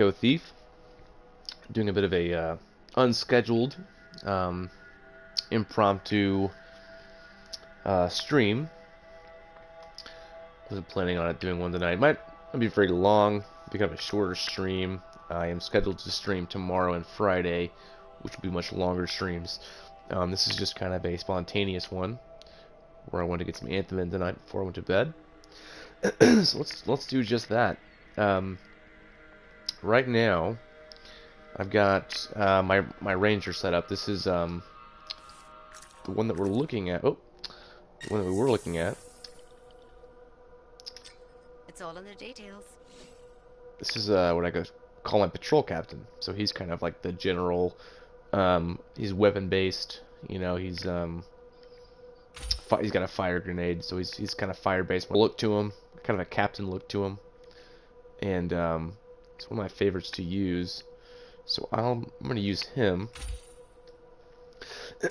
Go Thief, doing a bit of a unscheduled, um, impromptu stream. Wasn't planning on it doing one tonight. Might not be very long. Be kind of a shorter stream. I am scheduled to stream tomorrow and Friday, which will be much longer streams. This is just kind of a spontaneous one, where I want to get some Anthem in tonight before I went to bed. So let's do just that. Right now, I've got my Ranger set up. This is the one that we're looking at. Oh, the one that we were looking at. It's all in the details. This is what I could call my patrol captain. So he's kind of like the general. He's weapon based. You know, he's got a fire grenade, so he's kind of fire based. Look to him, kind of a captain look to him, and it's one of my favorites to use. So I'm gonna use him,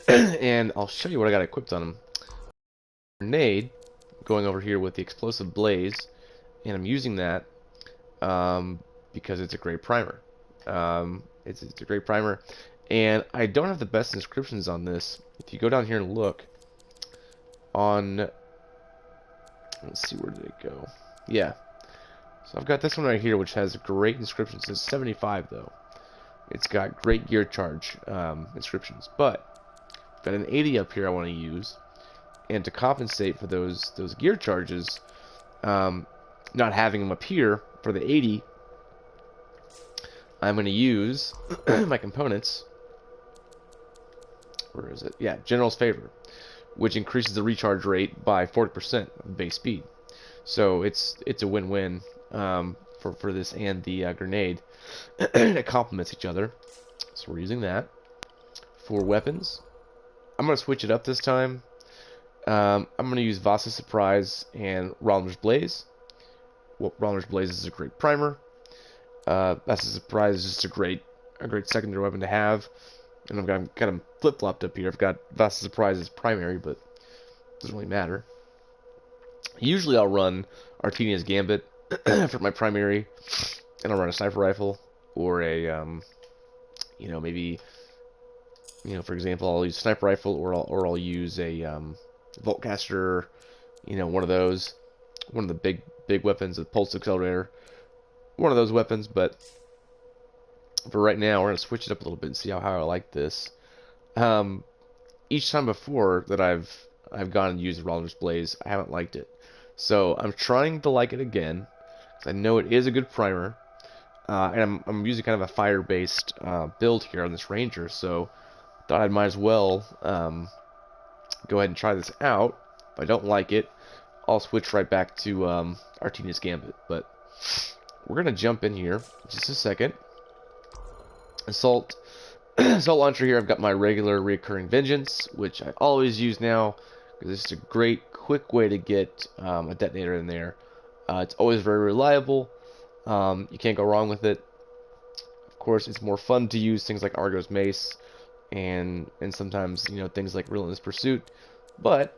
and I'll show you what I got equipped on him. Grenade, going over here with the explosive blaze, and I'm using that because it's a great primer. It's a great primer, and I don't have the best inscriptions on this. If you go down here and look on, let's see, where did it go? Yeah, so I've got this one right here, which has great inscriptions. It's 75 though. It's got great gear charge inscriptions, but I've got an 80 up here I want to use, and to compensate for those gear charges, not having them up here for the 80, I'm going to use my components. Where is it? Yeah, General's Favor, which increases the recharge rate by 40% of base speed. So it's a win-win for this and the grenade. It complements each other. So we're using that. For weapons, I'm going to switch it up this time. I'm going to use Vasa's Surprise and Ralmer's Blaze. Well, Ralmer's Blaze is a great primer. Vasa's Surprise is just a great secondary weapon to have. And I've got kind of flip-flopped up here. I've got Vasa's Surprise as primary, but it doesn't really matter. Usually I'll run Artenia's Gambit for my primary, and I'll run a sniper rifle or a maybe, for example, I'll use a sniper rifle, or I'll use a Voltcaster, one of those, one of the big weapons, the pulse accelerator, one of those weapons. But for right now, we're gonna switch it up a little bit and see how I like this. Each time before that I've gone and used Ralmer's Blaze, I haven't liked it, so I'm trying to like it again, because I know it is a good primer. And I'm using kind of a fire-based build here on this Ranger, so thought I might as well go ahead and try this out. If I don't like it, I'll switch right back to Artenia's Gambit. But we're gonna jump in here in just a second. Assault Launcher here. I've got my regular recurring Vengeance, which I always use now because it's just a great, quick way to get a detonator in there. It's always very reliable. You can't go wrong with it. Of course, it's more fun to use things like Argo's Mace and sometimes things like Relentless Pursuit. But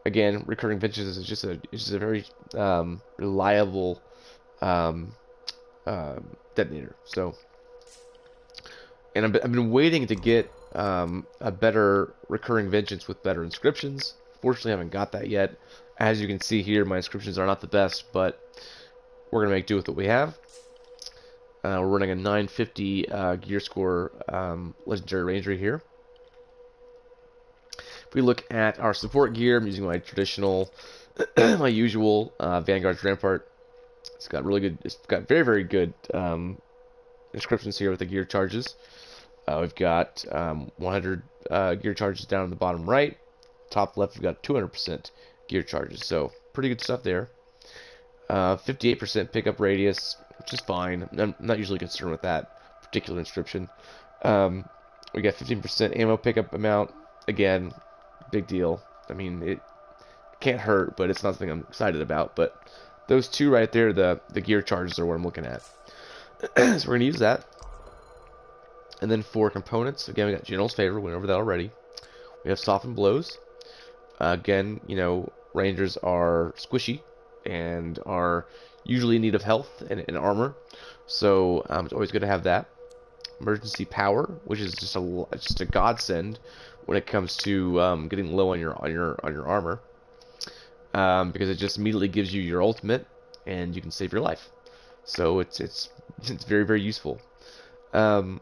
again, recurring vengeance is just a very reliable detonator. So, and I've been waiting to get a better recurring vengeance with better inscriptions. Fortunately, I haven't got that yet. As you can see here, my inscriptions are not the best, but we're going to make do with what we have. We're running a 950 gear score Legendary Ranger here. If we look at our support gear, I'm using my traditional, my usual Vanguard's Rampart. It's got very, very good inscriptions here with the gear charges. We've got 100 gear charges down in the bottom right. Top left, we've got 200% gear charges. So pretty good stuff there. 58% pickup radius, which is fine. I'm not usually concerned with that particular inscription. We got 15% ammo pickup amount. Again, big deal. I mean, it can't hurt, but it's not something I'm excited about. But those two right there, the gear charges, are what I'm looking at. So we're going to use that. And then for components, again, we got General's Favor. Went over that already. We have Softened Blows. Again, Rangers are squishy and are usually in need of health and armor. So it's always good to have that. Emergency power, which is just a godsend when it comes to getting low on your armor, because it just immediately gives you your ultimate, and you can save your life. So it's very very useful. Rapid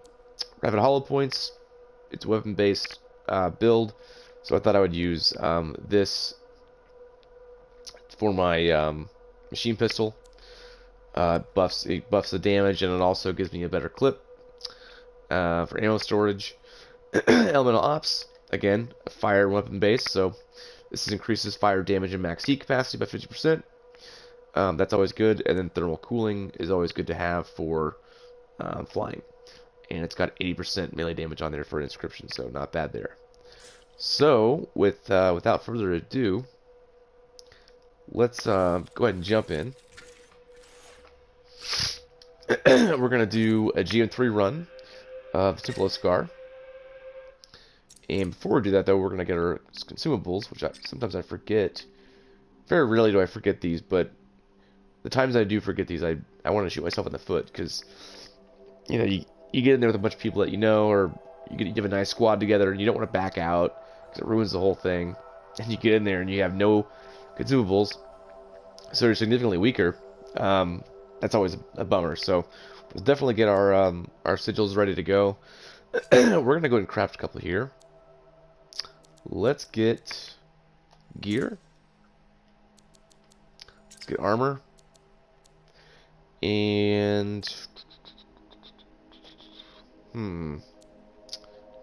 hollow points. It's a weapon based build, so I thought I would use this for my machine pistol. It buffs the damage, and it also gives me a better clip for ammo storage. Elemental ops, again, a fire weapon base, so this increases fire damage and max heat capacity by 50%. That's always good, and then thermal cooling is always good to have for flying. And it's got 80% melee damage on there for inscription, so not bad there. So, without further ado, let's go ahead and jump in. We're going to do a GM3 run of Temple of Scar. And before we do that, though, we're going to get our consumables, which sometimes I forget. Very rarely do I forget these, but the times I do forget these, I want to shoot myself in the foot, because, you know, you get in there with a bunch of people that you know, or you have a nice squad together, and you don't want to back out, because it ruins the whole thing. And you get in there, and you have no consumables, so you're significantly weaker. That's always a bummer. So we'll definitely get our sigils ready to go. We're going to go ahead and craft a couple here. Let's get gear. Let's get armor. And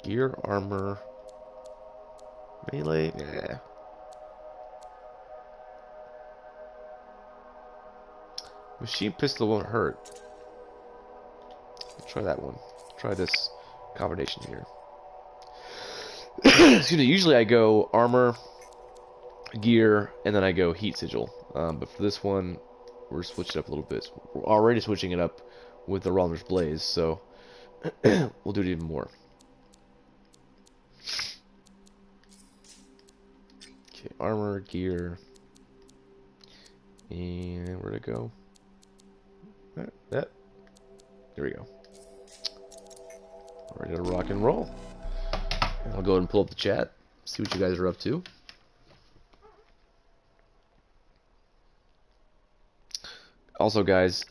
gear, armor, melee. Yeah. Machine pistol won't hurt. Let's try that one. Try this combination here. Excuse me. Usually I go armor, gear, and then I go heat sigil. But for this one, we're switching up a little bit. We're already switching it up with the Realmer's Blaze, so we'll do it even more. Okay, armor, gear, and where'd it go? That. There we go. Ready to rock and roll. And I'll go ahead and pull up the chat, see what you guys are up to. Also, guys,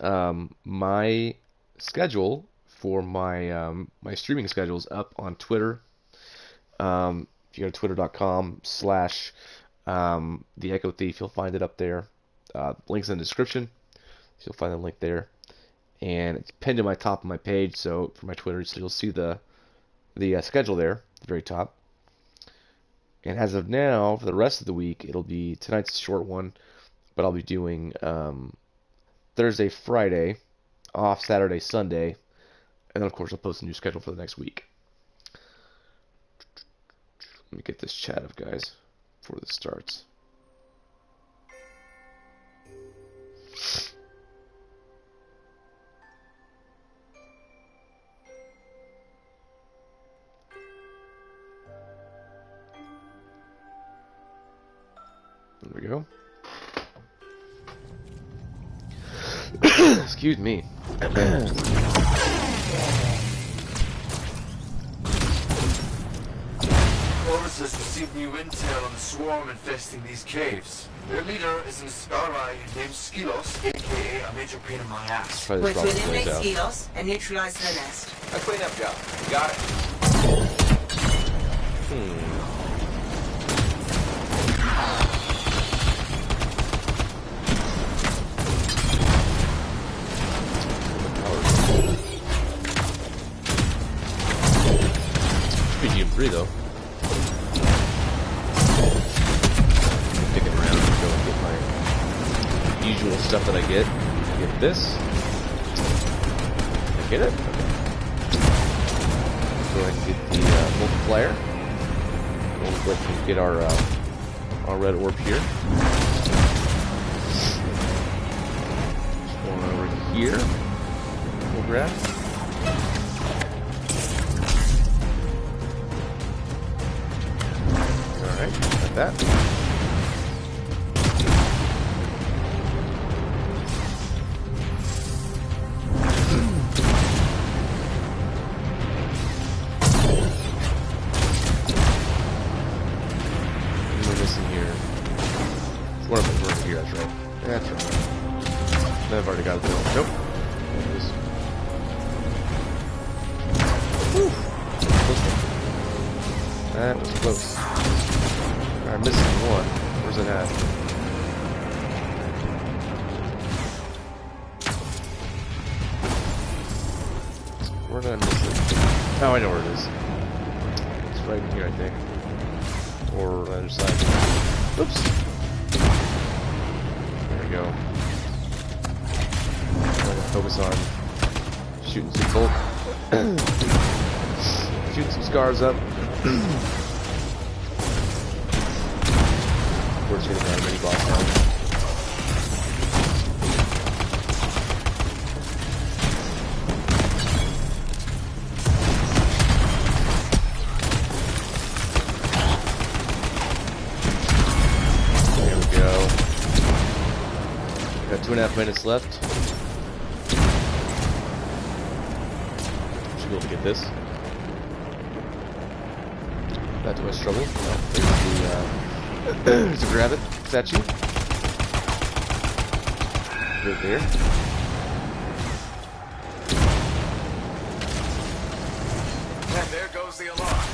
my schedule for my my streaming schedule is up on Twitter. If you go to twitter.com/the Echo Thief, you'll find it up there. Links in the description. So you'll find the link there, and it's pinned to my top of my page. So for my Twitter, so you'll see the schedule there at the very top. And as of now, for the rest of the week, it'll be tonight's a short one, but I'll be doing Thursday, Friday, off Saturday, Sunday, and then of course I'll post a new schedule for the next week. Let me get this chat up, guys, before this starts. There we go. Excuse me. Horus has received new intel on the swarm infesting these caves. Their leader is an ally named Skilos, aka a major pain in my ass. Try We're this to Robert eliminate Blaze out. Skilos and neutralize their nest. A cleanup job. You got it. GM3 though. Sticking around to go and get my usual stuff that I get. Get this. Did I get it? Okay. Go ahead and get the multiplier. We'll go ahead and get our red orb here. This one over here. We'll grab. Alright, like that. That was close. I'm missing one. Where's it at? Where did I miss it? Oh, I know where it is. It's right in here, I think. Or the other side. Oops. There we go. I'm going to focus on shooting some folk. Shooting some scars up. We're just getting our mini boss now. There we go. Got 2.5 minutes left. Should be able to get this. Not too much trouble. No, there's to grab it statue. Right there. And there goes the alarm.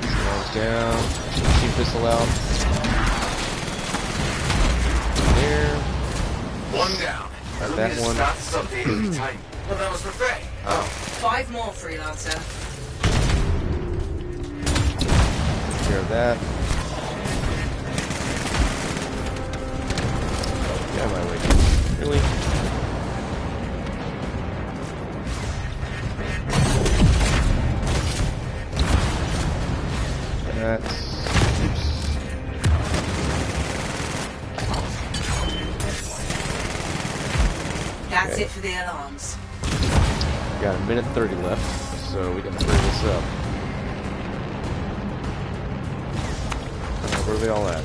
Alarm's down. Machine pistol out. There. One down. Got that one. Status update every time. Well, that was for Faye. Oh. 5 more, Freelancer. Take care of that. Get out of my way. Really? That's... Oops. That's Okay. it for the alarms. Got 1:30 left, so we can hurry this up. Where are they all at?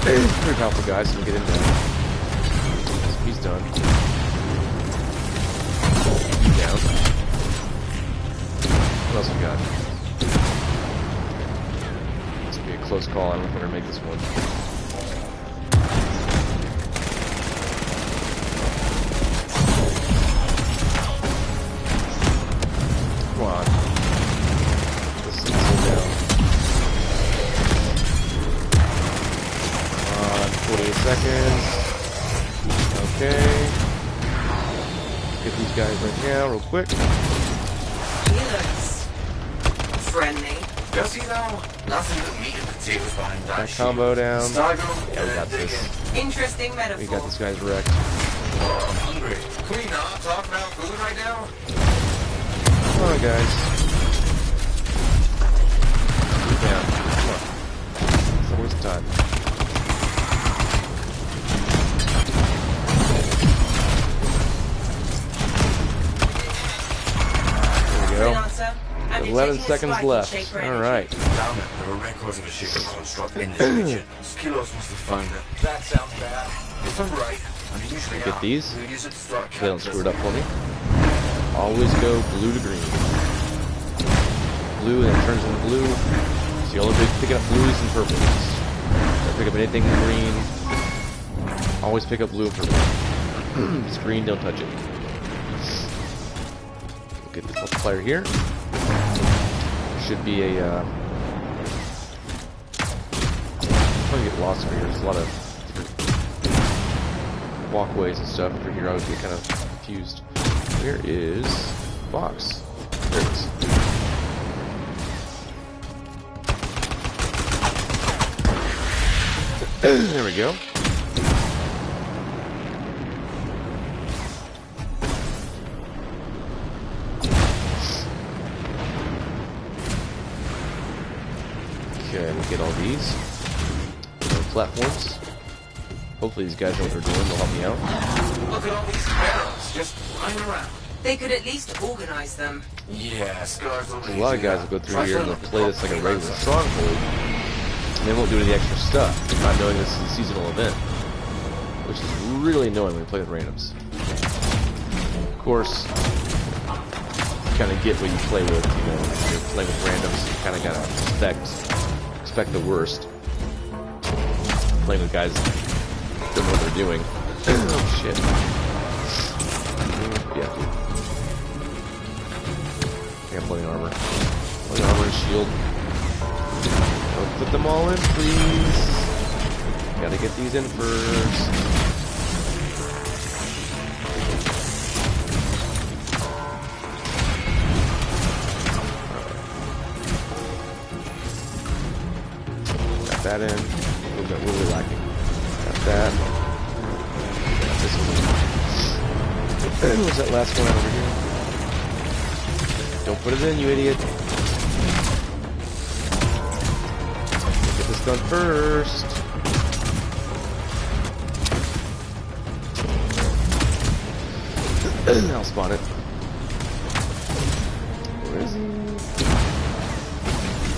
Pretty powerful guy, so we get in there. He's done. He's down. What else we got? This will be a close call. I don't know if we're gonna make this one. Come on. This thing's so down. 48 seconds. Okay. Get these guys right now, real quick. He looks friendly. Does he though? Nothing but meat and potatoes behind that. That combo down. Stargo, Yeah, we got this. Interesting metaphor. We got this guy's wrecked. Oh, I'm hungry. Can we not talk about food right now? Come on, guys. Keep down. Come on. It's a waste of time. There we go. Freelancer, I'm 11 detecting a seconds spike in left. shaper energy. Alright. Damn it, there are records of a shaker construct in this region. Skilos must have found it. That sounds bad. If I'm right, and they usually Get are, these. we'll use it to start They don't screw it up for me. capitalism. Always go blue to green. Blue and then it turns into blue. So you only pick up blues and purples. Don't pick up anything green. Always pick up blue and purple. If it's green, don't touch it. We'll get this multiplier here. There should be a... I'm gonna get lost over here. There's a lot of different walkways and stuff over here. I would get kind of confused. Where is the box? There it is. There we go. Okay, we'll get all these. Platforms. Hopefully these guys know what they're doing. They'll help me out. Look at all these barrels just lying around. They could at least organize them. Yeah, scars will A lot of guys will go through here and they'll play this like a regular stronghold. And they won't do any of the extra stuff, not knowing this is a seasonal event. Which is really annoying when you play with randoms. Of course, you kind of get what you play with, you know. If you're playing with randoms, you kind of gotta expect the worst. Playing with guys who don't know what they're doing. Oh shit. Yeah, got, dude? I got plenty of armor. Plenty of armor and shield. Don't put them all in, please. Gotta get these in first. Got that in. A little bit really lacking. Got that. Got this one. What's that last one over here? Don't put it in, you idiot. Get this done first. I'll spawn it. Where is he?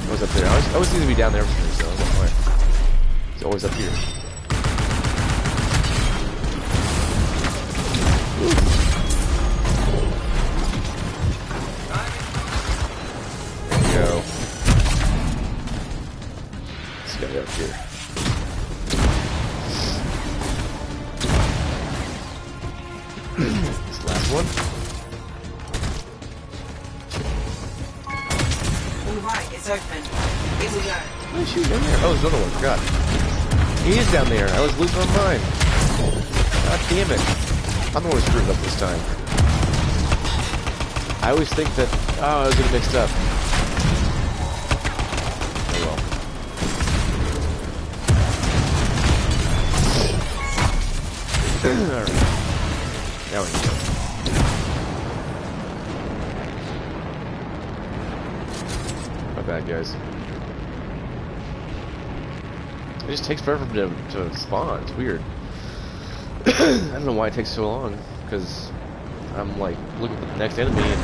Oh, he's up there. I always seem to be down there for me, so I don't know why. He's always up here. There we go. This guy up here. This last one. Alright, it's open. Here we go. Why is she down there? Oh, there's another one. Forgot. He is down there. I was losing my mind. God damn it. I'm the one who screwed up this time. I always think that... Oh, I was getting mixed up. Oh well. Alright. Now we can go. My bad, guys. It just takes forever to spawn. It's weird. I don't know why it takes so long. Because I'm like looking for the next enemy and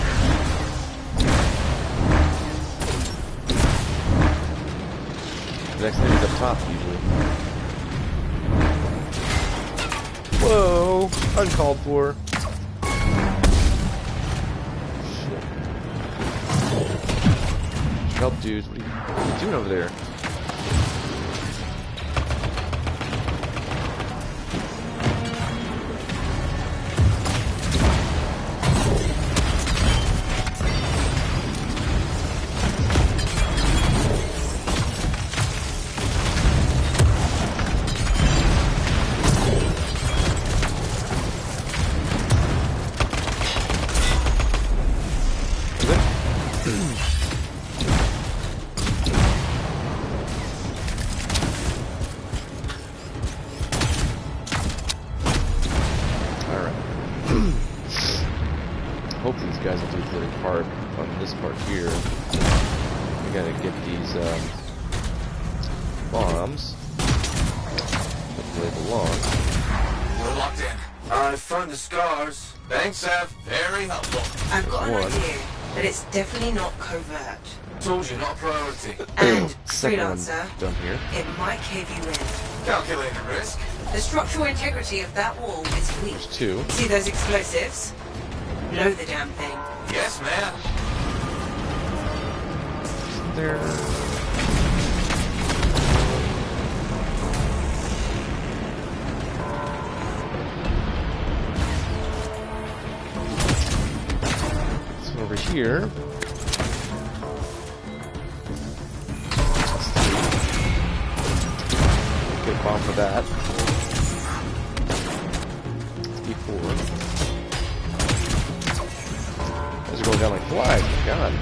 the next enemy's up top usually. Whoa! Uncalled for. Shit. Help, dudes. What are you doing over there? Hopefully these guys will do their part on this part here. We gotta get these bombs. Hopefully they belong. We're locked in. I found the scars. Thanks, Seth. Very helpful. I've got an One. idea, but it's definitely not covert. Told you, not a priority. And, Second one freelancer, done here. it might cave you in. Calculated risk. The structural integrity of that wall is weak. There's two. See those explosives? Blow the damn thing. Yes, ma'am. There. This one over here. Good bomb for that. E4. Those are going down like flies. My God.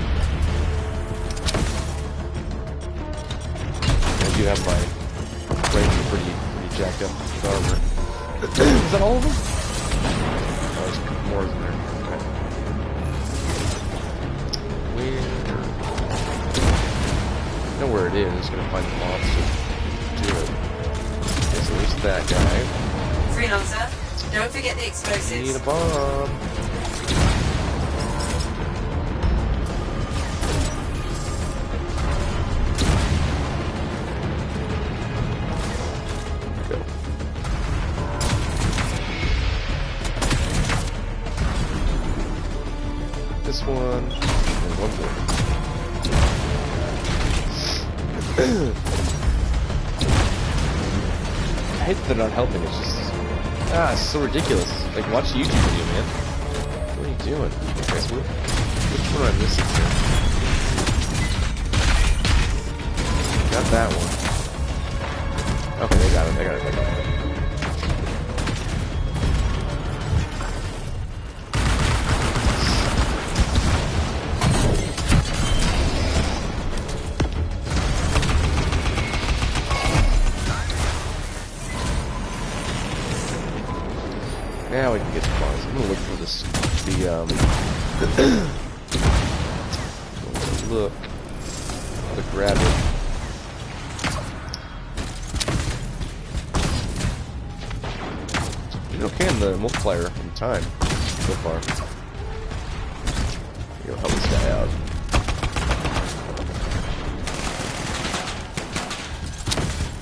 I do have my range pretty jacked up with armor. Is that all of them? Oh, there's a couple more in there. Okay. Where? I know where it is. I'm just gonna find the monster. Do it. Okay, so there's that guy. Freelancer, don't forget the Need explosives. a bomb. Go. This one. And one more. I hate that they're not helping. It's just it's so ridiculous. Like watch a YouTube video, man. Really? doing? Okay, so which one am I missing here? Got that one. Okay, they got it. They got it. They got it. Now we can get the bars. I'm gonna look for this. Look. Grab it. Did okay in the multiplier in time so far. Go help this guy out.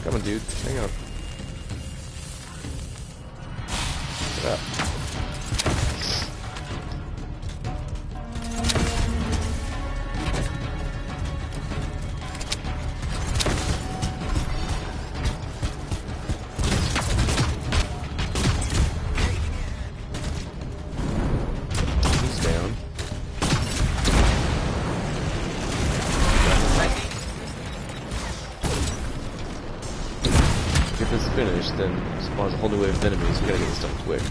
Come on, dude. Hang on. Get up. He's down. If it's finished, then spawns a whole new wave of enemies. We gotta get this done quick.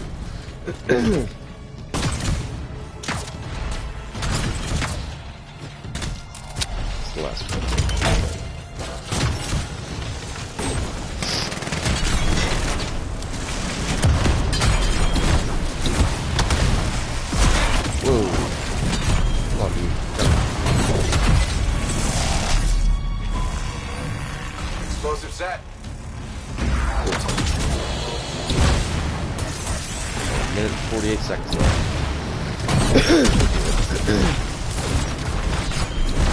It's the last one. Whoa. Come on, dude. Explosive set. Minute and 48 seconds left.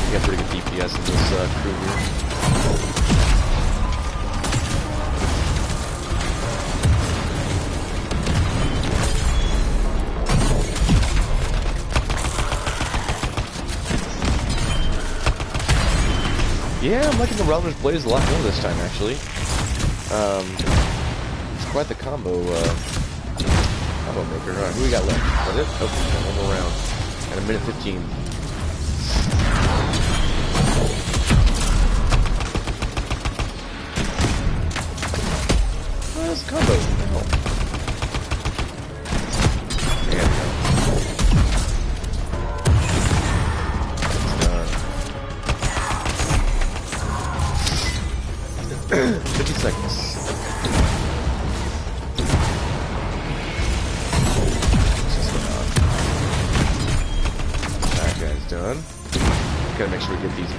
We got pretty good DPS in this crew here. Yeah, I'm liking the Relevance Blaze a lot more this time, actually. It's quite the combo maker. Alright, who we got left? That it? Okay, got one more round. At a minute 15. Oh, that's a combo. Oh. There we go. It's done. 50 seconds. Done. Gotta make sure we get these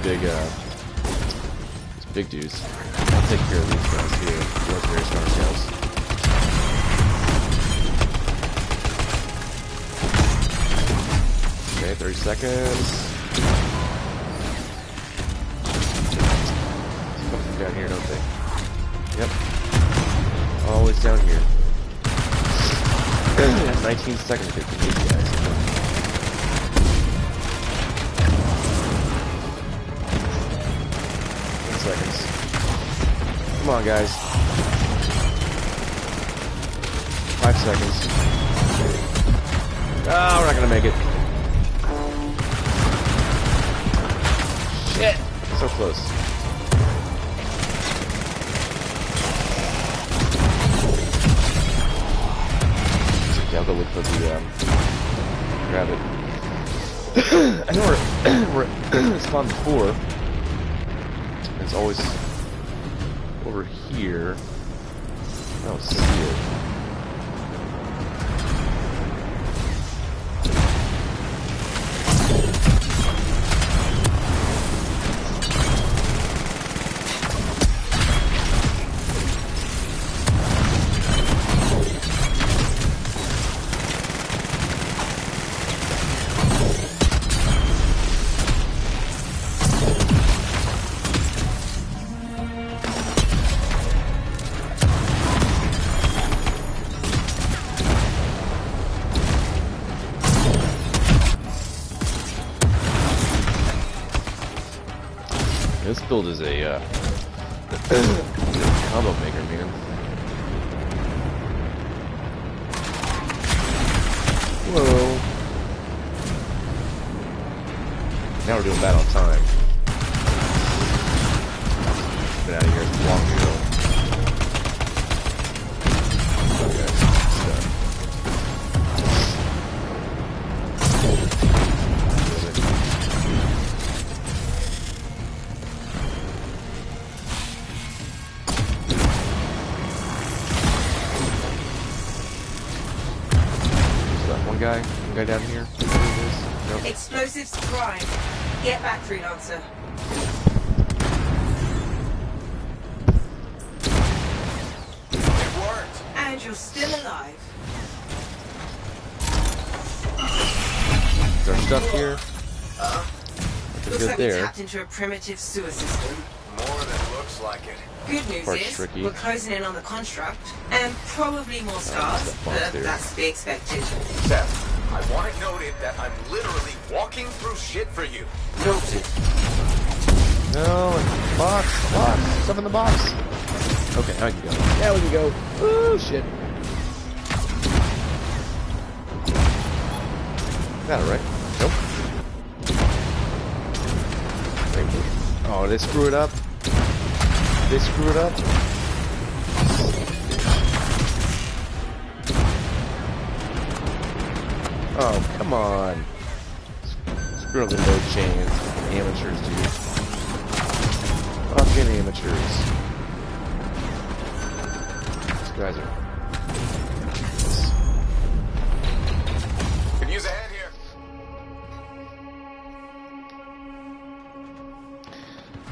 big dudes. I'll take care of these guys here. Legendary Star Scouts. Okay, 30 seconds. Come from down here, don't they? Yep. Always down here. 19 seconds to get these guys. Seconds. Come on, guys. 5 seconds. Oh, we're not gonna make it. Shit! So close. Okay, I'll go look for the, grab it. I know we're spawned before. It's always over here. I don't see it. This build is a combo maker, man. Whoa. doing bad on time. Get out of here. It's a long hill. Okay, stuck. One guy down here. Nope. Explosives prime. Get back, freelancer. It worked. And you're still alive. Is there stuff here? Looks Good like we there. tapped into a primitive sewer system. More than looks like it. Good news Part's is, tricky. we're closing in on the construct, and probably more stars, that box but there. that's to be expected. Seth, I want it noted that I'm literally walking through shit for you. Noted. No, box, stuff in the box. Okay, now we can go. Yeah, we can go. Oh shit. Got it right. Nope. Oh, they screw it up. They screw it up. Oh, come on. Screw up the node chains. Amateurs, dude. Fucking amateurs. These guys are... Could use a hand here.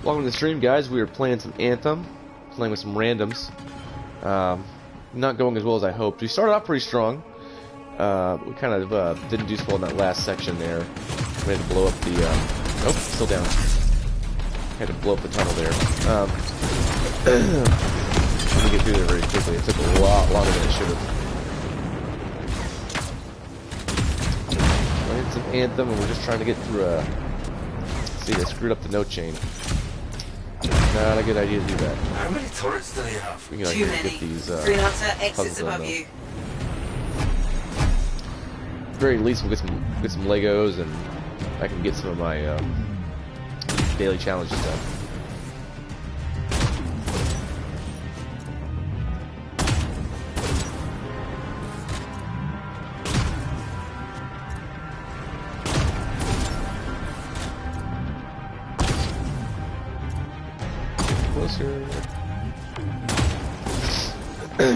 Welcome to the stream, guys. We are playing some Anthem. Playing with some randoms. Not going as well as I hoped. We started off pretty strong. We kind of didn't do so well in that last section there. We had to blow up the... oh, still down. Had to blow up the tunnel there. Let me get through there very quickly. It took a lot longer than it should have. Playing some Anthem, and we're just trying to get through a... See, they screwed up the note chain. Not a good idea to do that. How many turrets do they have? We can like, Too many. get these Freelancer, exits puzzles done, above though. you. Very least we'll get some Legos, and I can get some of my daily challenges done. Closer.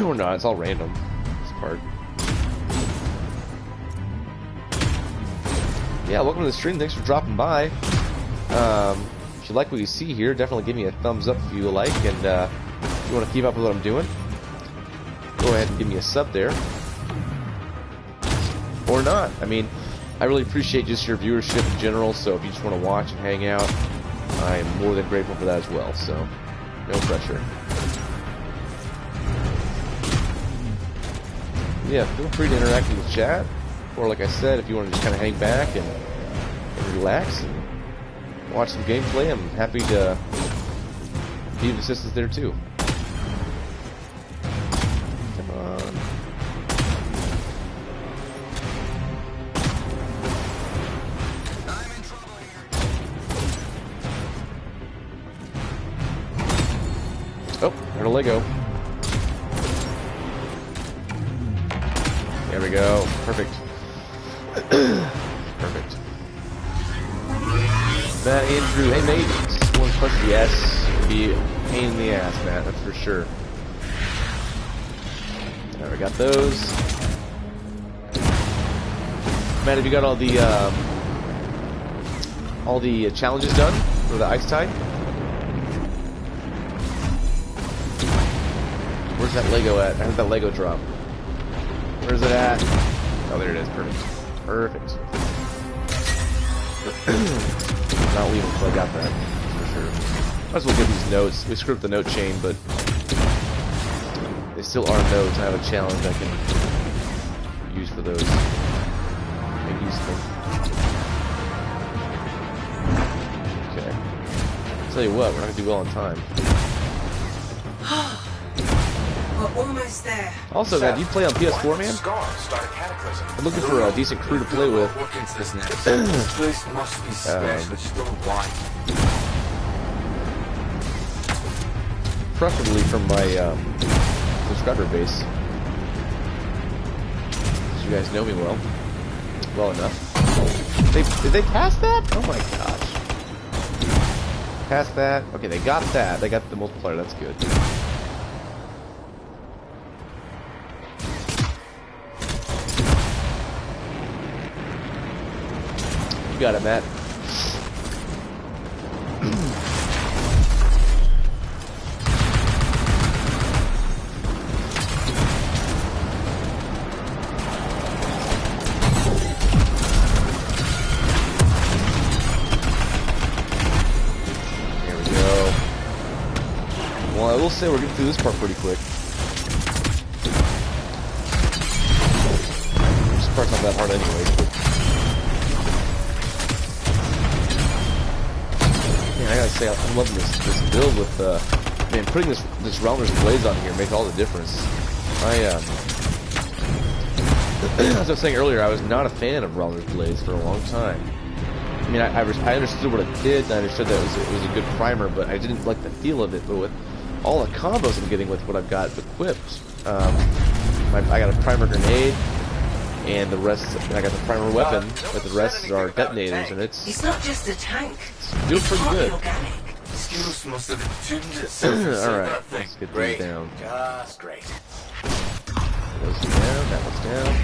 Or not, it's all random. This part. Yeah, welcome to the stream. Thanks for dropping by. If you like what you see here, definitely give me a thumbs up if you like, and if you want to keep up with what I'm doing, go ahead and give me a sub there. Or not. I mean, I really appreciate just your viewership in general, so if you just want to watch and hang out, I am more than grateful for that as well, so no pressure. Yeah, feel free to interact in the chat, or like I said, if you want to just kind of hang back and relax and watch some gameplay, I'm happy to be of assistance there too. Come on. I'm in trouble here. Oh, there's a Lego. There we go. Perfect. Perfect. Matt Andrew, hey mate, one question, yes, it'd be a pain in the ass, Matt, that's for sure. Alright, we got those. Matt, have you got all the challenges done for the ice tide? Where's that Lego at? How's that Lego drop? Where's it at? Oh, there it is. Perfect. Perfect. Not leaving until I got that, for sure. Might as well get these notes. We screwed up the note chain, but they still are notes. I have a challenge I can use for those. Make use of them. Okay. I'll tell you what, we're not going to do well on time. We're almost there. Also, man, do you play on PS4, man? Scar start a cataclysm. I'm looking for a decent crew to play with. Look into this next. This place must be special. Just don't why. Preferably from my subscriber base. You guys know me well enough. Did they pass that? Oh my gosh. Pass that. Okay, they got that. They got the multiplier. That's good. You got it, Matt. Well, I will say we're getting through this part pretty quick. This part's not that hard anyway. Man, I gotta say, I'm loving this build with, man, putting this Realmer's Blades on here makes all the difference. As I was saying earlier, I was not a fan of Realmer's Blades for a long time. I mean, I understood what it did, and I understood that it was a good primer, but I didn't like the feel of it. But with all the combos I'm getting with what I've got equipped, I got a primer grenade, and the rest, I got the primer weapon, but the rest are detonators, and It's not just a tank. doing It's pretty partly good. organic. Skilos must have tuned itself. Alright, let's get these down. Just great. Those down, that one's down.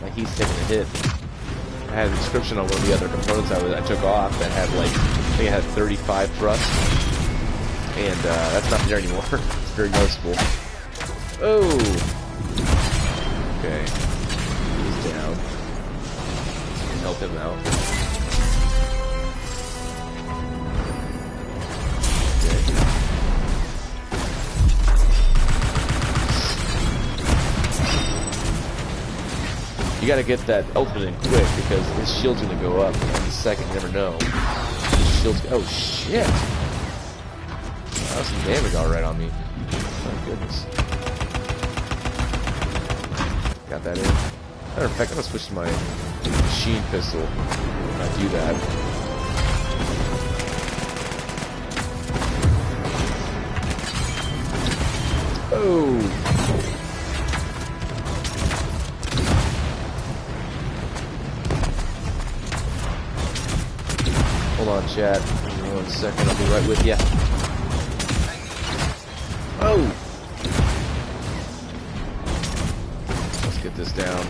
My heat's taking a hit. I had a description on one of the other components I took off that had like, I think it had 35 thrust, and that's not there anymore. It's very noticeable. Oh! Okay. He's down. Help him out. You gotta get that ultimate in quick because his shield's gonna go up in a second, you never know. His shield's, oh shit! That was some damage alright on me. Oh goodness. Got that in. Matter of fact, I'm gonna switch to my machine pistol when I do that. Oh! Hold on, chat. Give me 1 second. I'll be right with you. Oh! Let's get this down.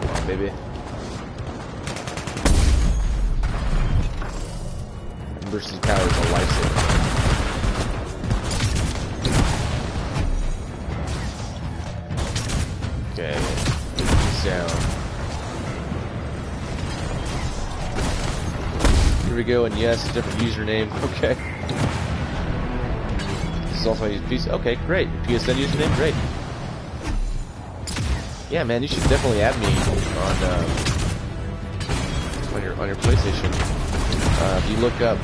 Come on, baby. Emergency power is a lifesaver. Okay. Down. Here we go, and yes, different username. Okay. This is also my PC. Okay, great. PSN username, great. Yeah, man, you should definitely add me on your PlayStation. If you look up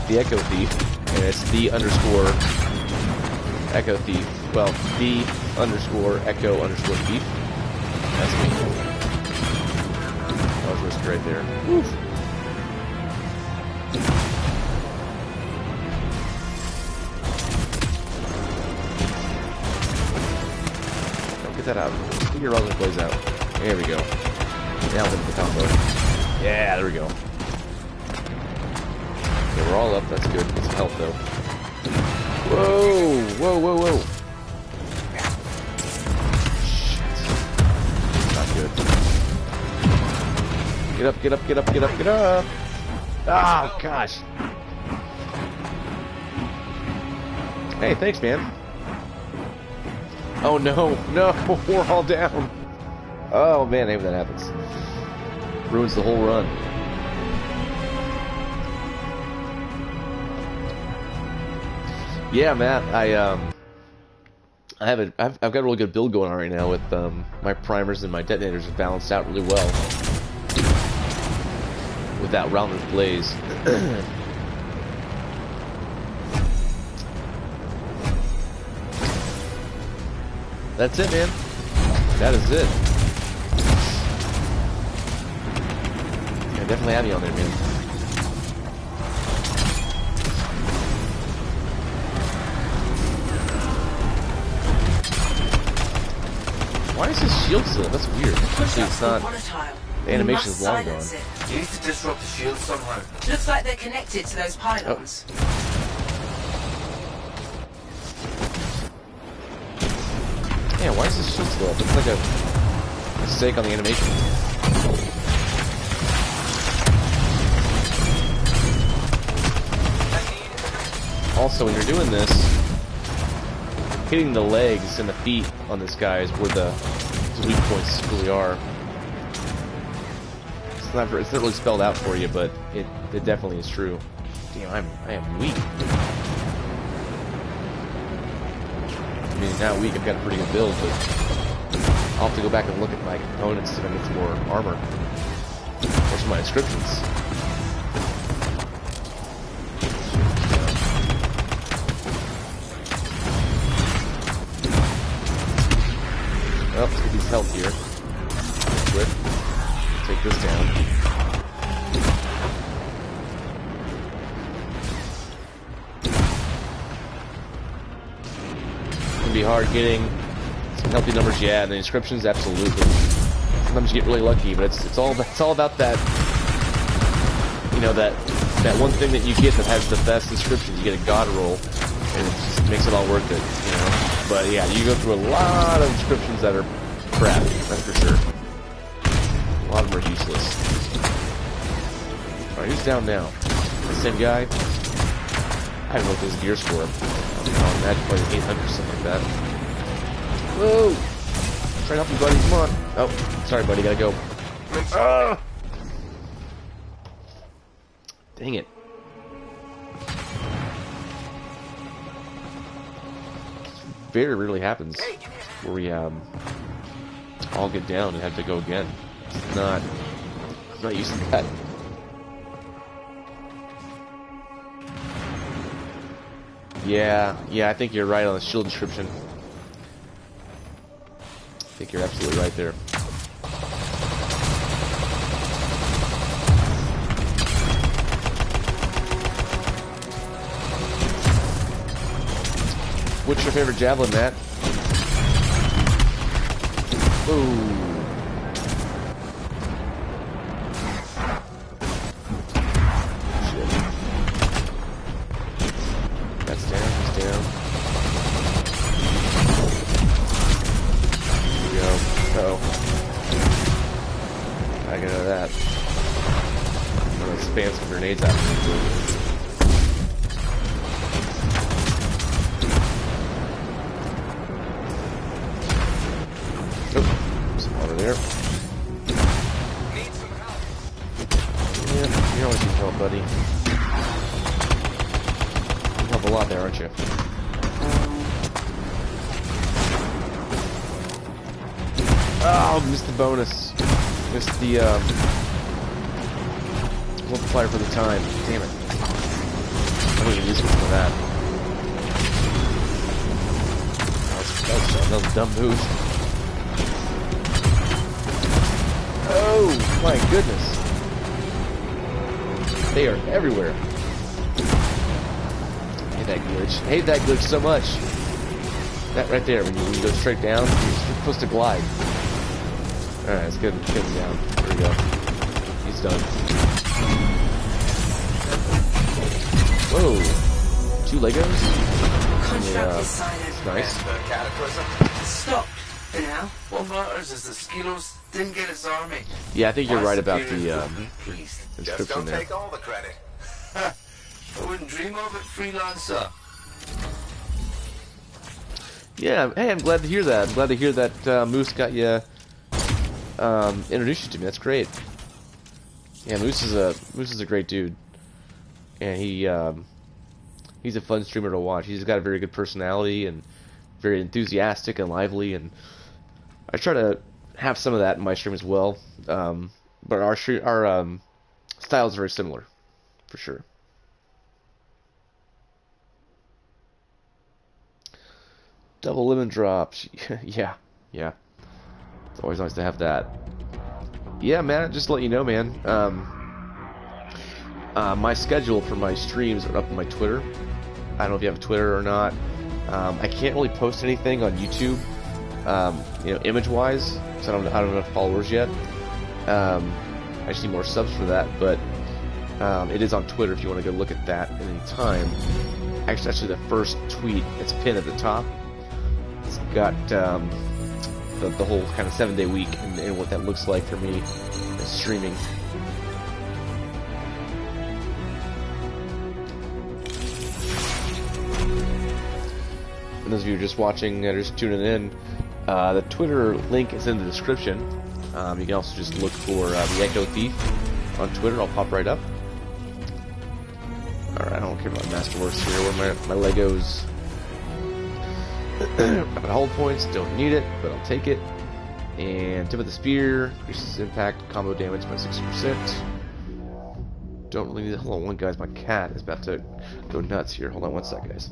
the Echo Thief, and it's the underscore Echo Thief. Well, the underscore Echo underscore Thief. That's me. That was risky right there. Woof. Don't get that out. Get your other plays out. There we go. Now we'll the combo. Yeah, there we go. Okay, we're all up. That's good. Get some health though. Whoa! Whoa! Whoa! Whoa! Get up, get up, get up, get up, get up! Oh, gosh. Hey, thanks, man. Oh, no, no, we're all down. Oh, man, maybe that happens. Ruins the whole run. Yeah, Matt, I've got a really good build going on right now with my primers and my detonators are balanced out really well with that Rounders Blaze. That's it, man. That is it. Yeah, definitely have you on there, man. Why is his shield still? That's weird. Actually, it's not. The animation is long gone. You need to disrupt the shield somehow. Looks like they're connected to those pylons. Yeah, why is this shield still up? It's like a mistake on the animation. Also, when you're doing this, hitting the legs and the feet on this guy is where the weak points really are. It's not really spelled out for you, but it definitely is true. Damn, I am weak. I mean, now weak, I've got a pretty good build, but I'll have to go back and look at my components to get some more armor. Or some of my inscriptions. Well, let's get these health here. Quick. Take this down. It's gonna be hard getting some healthy numbers, yeah, and the inscriptions, absolutely. Sometimes you get really lucky, but it's all about that, you know, that one thing that you get that has the best inscriptions. You get a god roll, and it just makes it all worth it, you know. But yeah, you go through a lot of inscriptions that are crap, that's for sure. A lot of them are useless. Alright, who's down now? The same guy? I haven't looked at his gear score. I'll imagine probably 800 or something like that. Whoa! Try to help you, buddy, come on. Oh, sorry, buddy, gotta go. Ah! Dang it. Very rarely happens where we all get down and have to go again. It's not, I'm not used to that. Yeah, I think you're right on the shield description. I think you're absolutely right there. What's your favorite javelin, Matt? Ooh. Shit. That's down, he's down. Here we go. Uh-oh. I get out of that. I'm gonna spam some grenades out of me. There. Need some help. Yeah, you always need help, buddy. You help a lot there, aren't you? Oh, missed the bonus. Missed the multiplier for the time. Damn it. I'm gonna use it for that. That was a dumb move. Oh, my goodness. They are everywhere. I hate that glitch. I hate that glitch so much. That right there, when you go straight down, you're supposed to glide. Alright, let's get him down. There we go. He's done. Whoa. 2 Legos? Contract is silent. It's nice. And the cataclysm. Stop for now. What matters is the Skilos didn't get his army. Yeah, I think you're right about the Just inscription don't there. take all the credit. I wouldn't dream of it, freelancer. Yeah, hey, I'm glad to hear that. I'm glad to hear that Moose got you introduced you to me. That's great. Yeah, Moose is a great dude, and he's a fun streamer to watch. He's got a very good personality, and very enthusiastic and lively, and I try to have some of that in my stream as well. But our style is very similar, for sure. Double lemon drops. Yeah, yeah. It's always nice to have that. Yeah, man, just to let you know, man. My schedule for my streams are up on my Twitter. I don't know if you have Twitter or not. I can't really post anything on YouTube, image-wise, because I don't have enough followers yet. I just need more subs for that, but it is on Twitter if you want to go look at that at any time. Actually, the first tweet, it's pinned at the top. It's got the whole kind of 7-day week and what that looks like for me streaming. And those of you just watching, just tuning in, the Twitter link is in the description. You can also just look for the Echo Thief on Twitter. I'll pop right up. Alright, I don't care about Masterworks here. Where my Legos. I've got hold points, don't need it, but I'll take it. And tip of the spear, increases impact, combo damage by 60%. Don't really need it. Hold on one, guys, my cat is about to go nuts here. Hold on one sec, guys.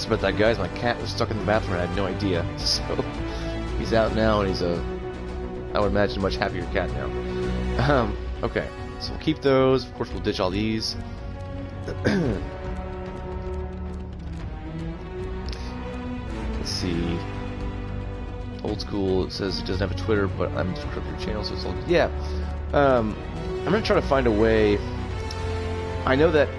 About that, guys, my cat was stuck in the bathroom and I had no idea, so he's out now, and he's I would imagine, a much happier cat now. Okay, so we'll keep those. Of course, we'll ditch all these. Let's see. Old school, it says it doesn't have a Twitter, but I'm subscribed to your channel, so it's all good. Yeah. I'm gonna try to find a way. I know that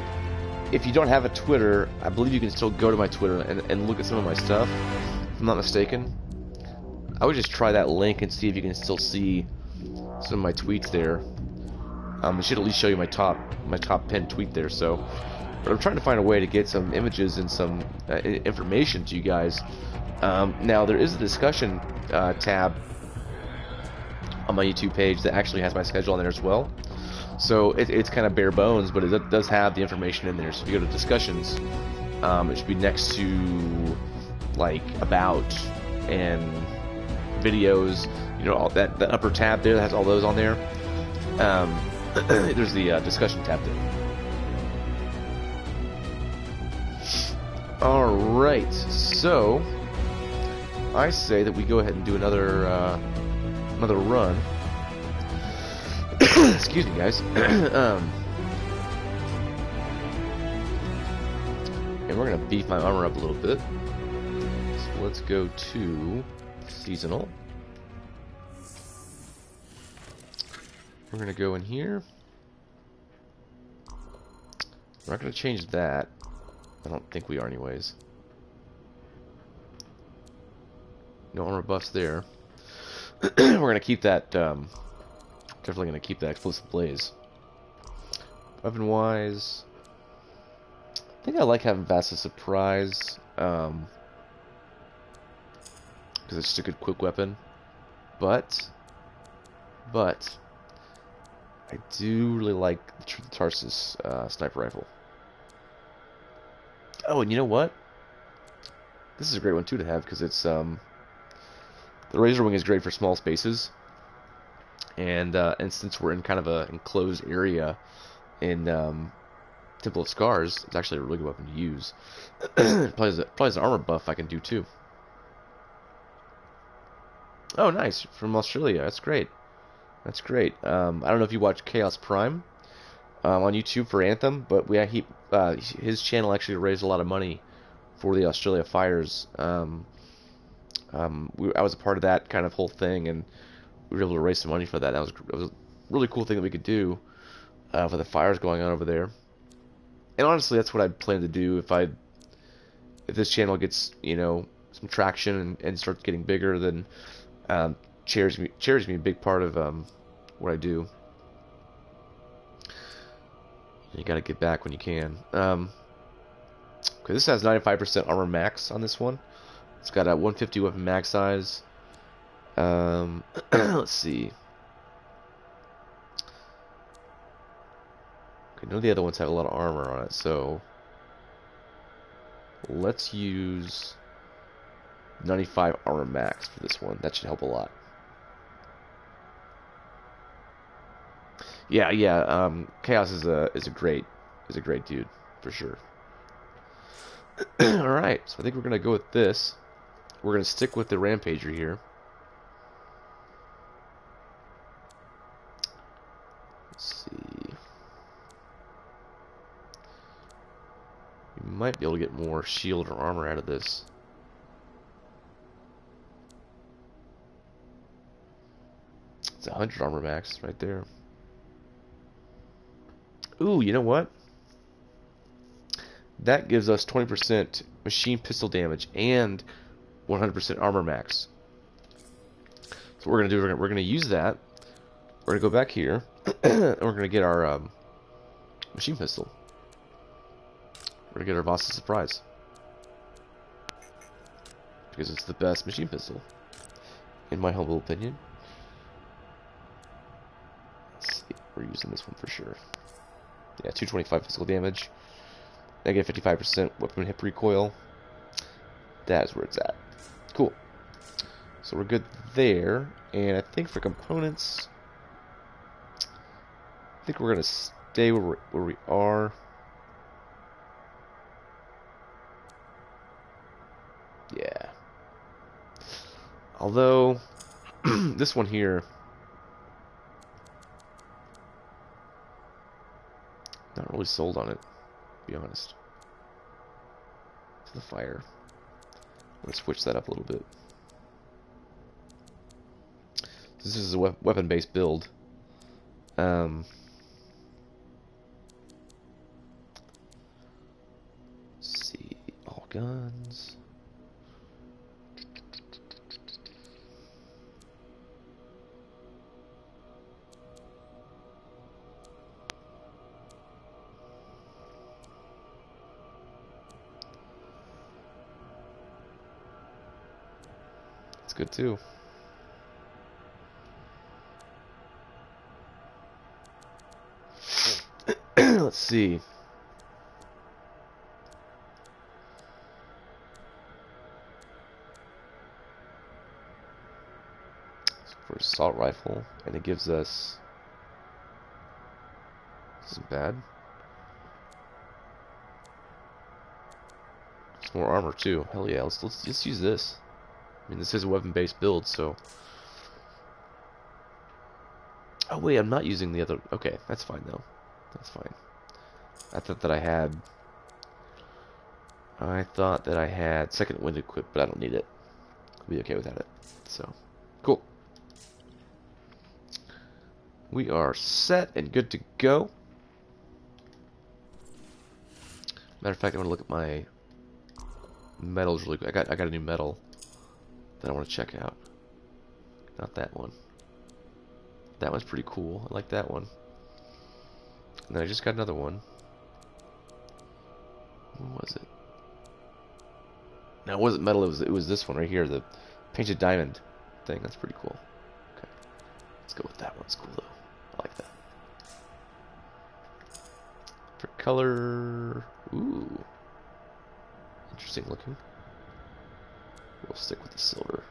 if you don't have a Twitter, I believe you can still go to my Twitter and look at some of my stuff, if I'm not mistaken. I would just try that link and see if you can still see some of my tweets there. It should at least show you my top pinned tweet there. So, but I'm trying to find a way to get some images and some information to you guys. Now there is a discussion tab on my YouTube page that actually has my schedule on there as well. So it's kind of bare bones, but it does have the information in there. So if you go to discussions, it should be next to like about and videos. You know, all that upper tab there that has all those on there. There's the discussion tab there. All right, so I say that we go ahead and do another run. Excuse me, guys. And we're gonna beef my armor up a little bit. So let's go to seasonal. We're gonna go in here. We're not gonna change that. I don't think we are, anyways. No armor buffs there. We're gonna keep that. Definitely gonna keep that explosive blaze. Weapon wise, I think I like having Vast Surprise, because it's just a good quick weapon. But I do really like the Truth of Tarsus sniper rifle. Oh, and you know what? This is a great one too to have, because it's the Razor Wing is great for small spaces. And since we're in kind of a enclosed area in Temple of Scars, it's actually a really good weapon to use. Probably as an armor buff I can do too. Oh, nice, from Australia. That's great. That's great. I don't know if you watch Chaos Prime on YouTube for Anthem, but his channel actually raised a lot of money for the Australia fires. I was a part of that kind of whole thing, and we were able to raise some money for that. That was a really cool thing that we could do for the fires going on over there. And honestly, that's what I plan to do if this channel gets, you know, some traction and starts getting bigger, then charity me a big part of what I do. You gotta get back when you can. Okay, this has 95% armor max on this one. It's got a 150 weapon mag size. Let's see. Okay, none of the other ones have a lot of armor on it, so let's use 95 armor max for this one. That should help a lot. Yeah. Chaos is a great dude for sure. All right, so I think we're gonna go with this. We're gonna stick with the Rampager here. Let's see. We might be able to get more shield or armor out of this. It's 100 armor max right there. Ooh, you know what? That gives us 20% machine pistol damage and 100% armor max. So what we're going to do, we're going to use that. We're going to go back here, and we're going to get our machine pistol. We're going to get our Voss's Surprise. Because it's the best machine pistol, in my humble opinion. Let's see, we're using this one for sure. Yeah, 225 physical damage. Negative 55% weapon hip recoil. That is where it's at. Cool. So we're good there. And I think for components, I think we're going to stay where we are. Yeah. Although, this one here, not really sold on it, to be honest. To the fire. I'm going to switch that up a little bit. This is a weapon-based build. Let's see, all guns. That's good too. Let's see. For assault rifle, and it gives us. This isn't bad. It's more armor too. Hell yeah! Let's use this. I mean, this is a weapon-based build, so. Oh wait, I'm not using the other. Okay, that's fine though. That's fine. I thought that I had second wind equipped, but I don't need it. I'll be okay without it. So, cool. We are set and good to go. Matter of fact, I'm gonna look at my metals really quick. I got a new metal that I want to check out. Not that one. That one's pretty cool. I like that one. And then I just got another one. What was it? No, it wasn't metal. It was this one right here, the painted diamond thing. That's pretty cool. Okay, let's go with that one. It's cool though. I like that. For color, ooh, interesting looking. We'll stick with the silver.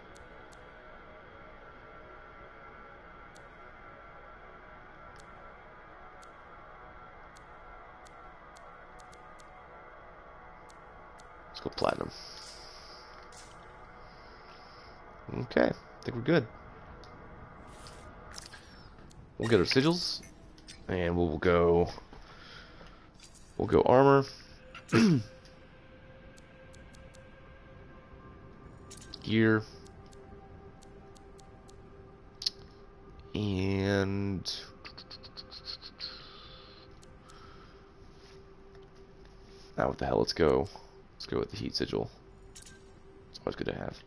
Let's go platinum. Okay, I think we're good. We'll get our sigils, and we'll go armor. gear. And now what the hell? Let's go. Let's go with the heat sigil. It's always good to have.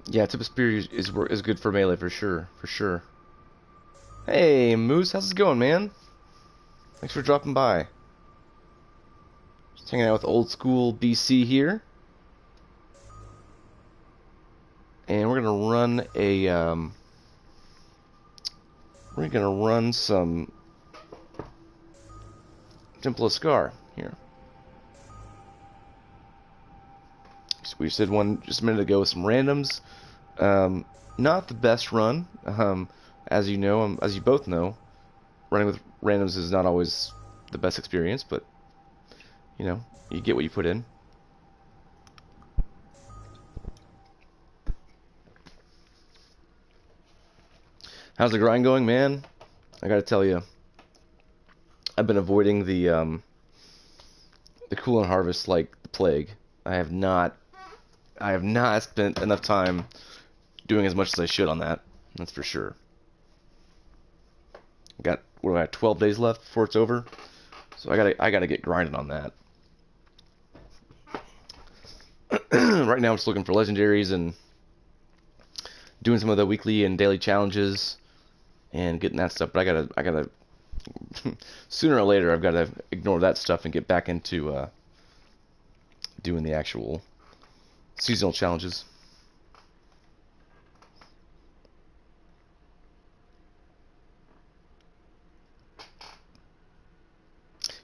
Yeah, tip of spear is good for melee for sure, for sure. Hey, Moose, how's it going, man? Thanks for dropping by. Just hanging out with old school BC here, and we're gonna run some Temple of Scar here. So we just did one just a minute ago with some randoms. Not the best run, as you know, as you both know. Running with randoms is not always the best experience, but you know, you get what you put in. How's the grind going, man? I gotta tell you, I've been avoiding the cool and harvest like the plague. I have not spent enough time doing as much as I should on that. That's for sure. Got, what do I have, 12 days left before it's over, so I gotta get grinding on that. Right now I'm just looking for legendaries and doing some of the weekly and daily challenges and getting that stuff. But I gotta sooner or later I've got to ignore that stuff and get back into doing the actual seasonal challenges.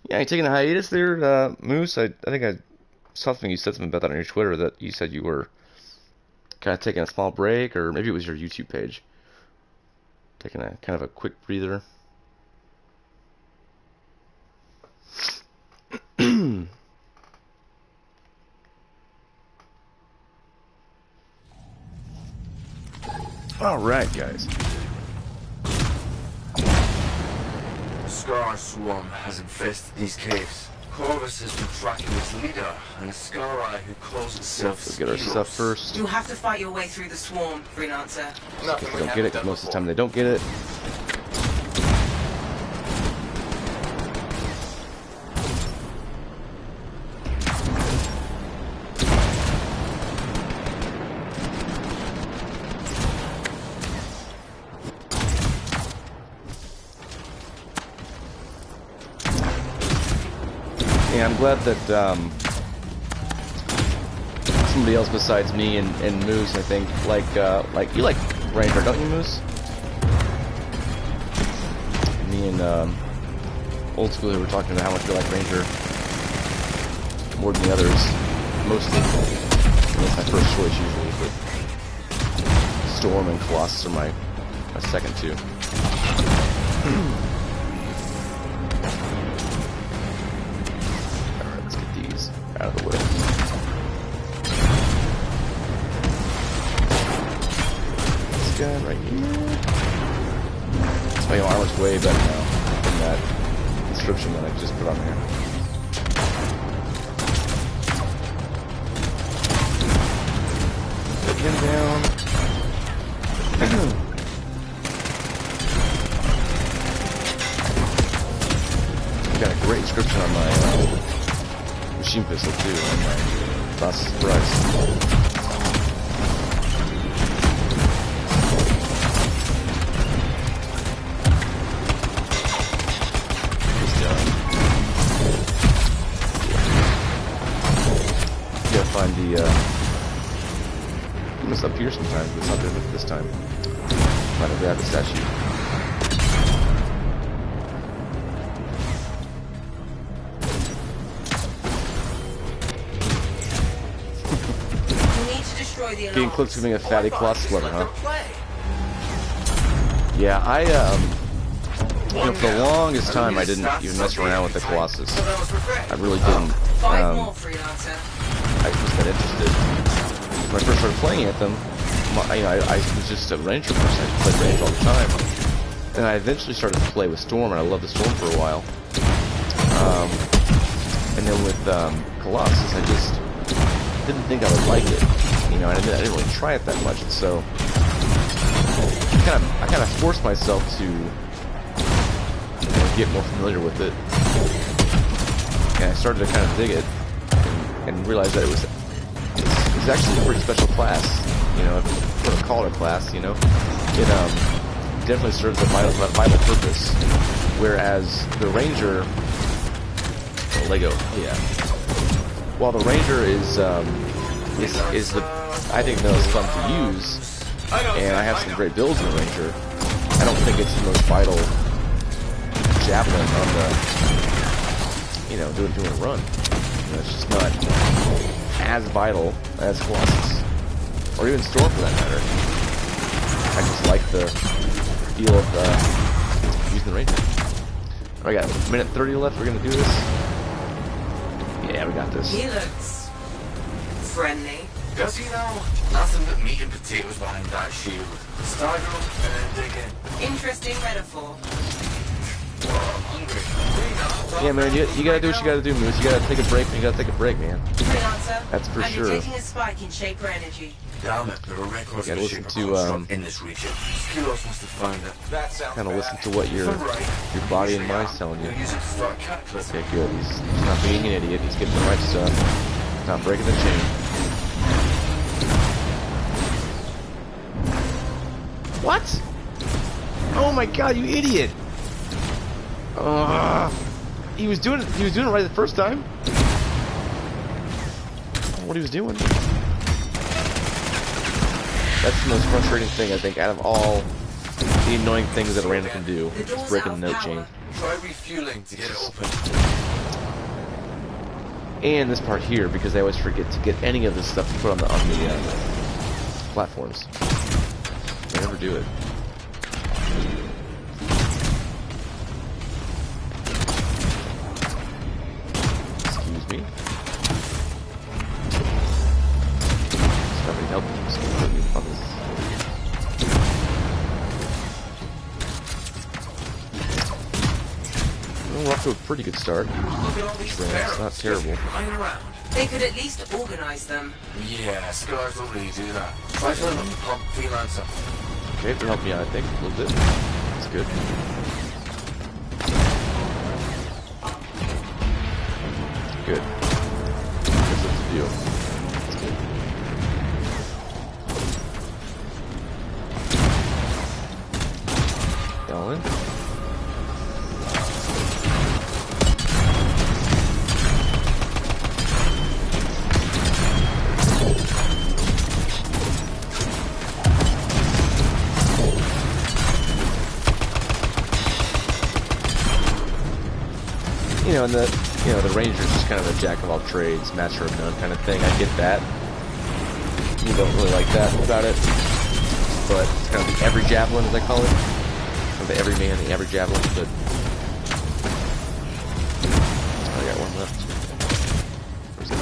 Yeah, you taking a hiatus there, Moose? I think I saw something, you said something about that on your Twitter, that you said you were kind of taking a small break, or maybe it was your YouTube page. Taking a kind of a quick breather. Alright, guys. Scar swarm has infested these caves. Corvus has been tracking its leader, and a Scar who calls itself Let's get our stuff first. You'll have to fight your way through the swarm, Freelancer. They don't get it, because most of the time they don't get it. Yeah, I'm glad that somebody else besides me and Moose, I think, like you like Ranger, don't you, Moose? Me and Old School who were talking about how much we like Ranger more than the others, mostly. That's my first choice usually, but Storm and Colossus are my second two. Out of the way. This guy right here. My armor's way better now than that inscription that I just put on there. Put him down. Got a great inscription on my machine pistol too, and my Boss's Price. Gotta find the it's up here sometimes, but it's not there this time. Find a rabbit statue. Getting close to being a fatty Colossus lover, huh? Yeah, you know, for the longest time I didn't even mess around with the Colossus. I really didn't. I just got interested. When I first started playing Anthem, I was just a Ranger person. I played Ranger all the time. And I eventually started to play with Storm, and I loved the Storm for a while. And then with Colossus, I just didn't think I would like it. You know, and I didn't really try it that much, and so I kind of forced myself to get more familiar with it. And I started to kind of dig it, and realized that it's actually a pretty special class. You know, if you want to call it a class, you know, it definitely serves a vital purpose. Whereas the Ranger, Lego, yeah. While the Ranger is the I think the most fun to use, and I have some great builds in the Ranger, I don't think it's the most vital javelin on the, you know, doing a run. You know, it's just not as vital as Colossus, or even Storm for that matter. I just like the feel of using the Ranger. I got a minute 30 left. We're gonna do this. Yeah, we got this. He looks friendly. Does he now? Nothing but meat and potatoes behind that shield. Stagger and then dig in. Interesting metaphor. Well, I'm hungry. Yeah, man, you gotta do what you gotta do, Moose. You gotta take a break, and you gotta take a break, man. Freelancer, That's for I'm sure. detecting a spike in Shaper energy. Damn it, there are records Yeah, of listen Shaper to, construct in this region. Skilos must have found it. That sounds Kind of bad. listen to what your body and mind's telling you. You'll use it to start cataclysm. Okay, good. He's not being an idiot. He's getting the right stuff. Not breaking the chain. What? Oh my God, you idiot! He was doing it. He was doing it right the first time. I don't know what he was doing. That's the most frustrating thing, I think, out of all the annoying things that a random can do. Is breaking the note chain. Try refueling to get it open. And this part here, because I always forget to get any of this stuff to put on the platforms. I never do it. Excuse me. Somebody help me. Somebody help me on this. Well, we're off to a pretty good start. It's not terrible. They could at least organize them. Yeah, scars don't really do that. Try to pump freelancer. Okay, they're helping me out, I think, a little bit. That's good. Good. That's what to do. That's good. Y'all in? You know, and the Ranger's just kind of a jack of all trades, master of none kind of thing. I get that. You don't really like that about it, but it's kind of the every javelin, as I call it, or the every man, the every javelin. But I got one left. Where's it?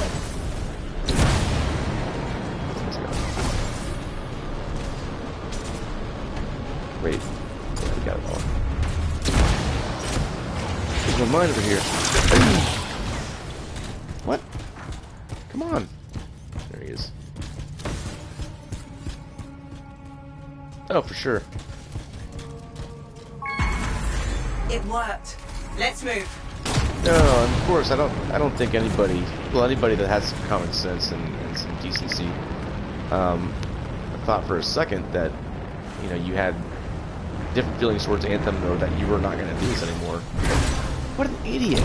Let's go. Wait, yeah, we got it all. There's no mine over here. What? Come on. There he is. Oh, for sure. It worked. Let's move. No, of course, I don't think anybody that has some common sense and some decency, thought for a second that, you know, you had different feelings towards Anthem, or that you were not going to do this anymore. What an idiot!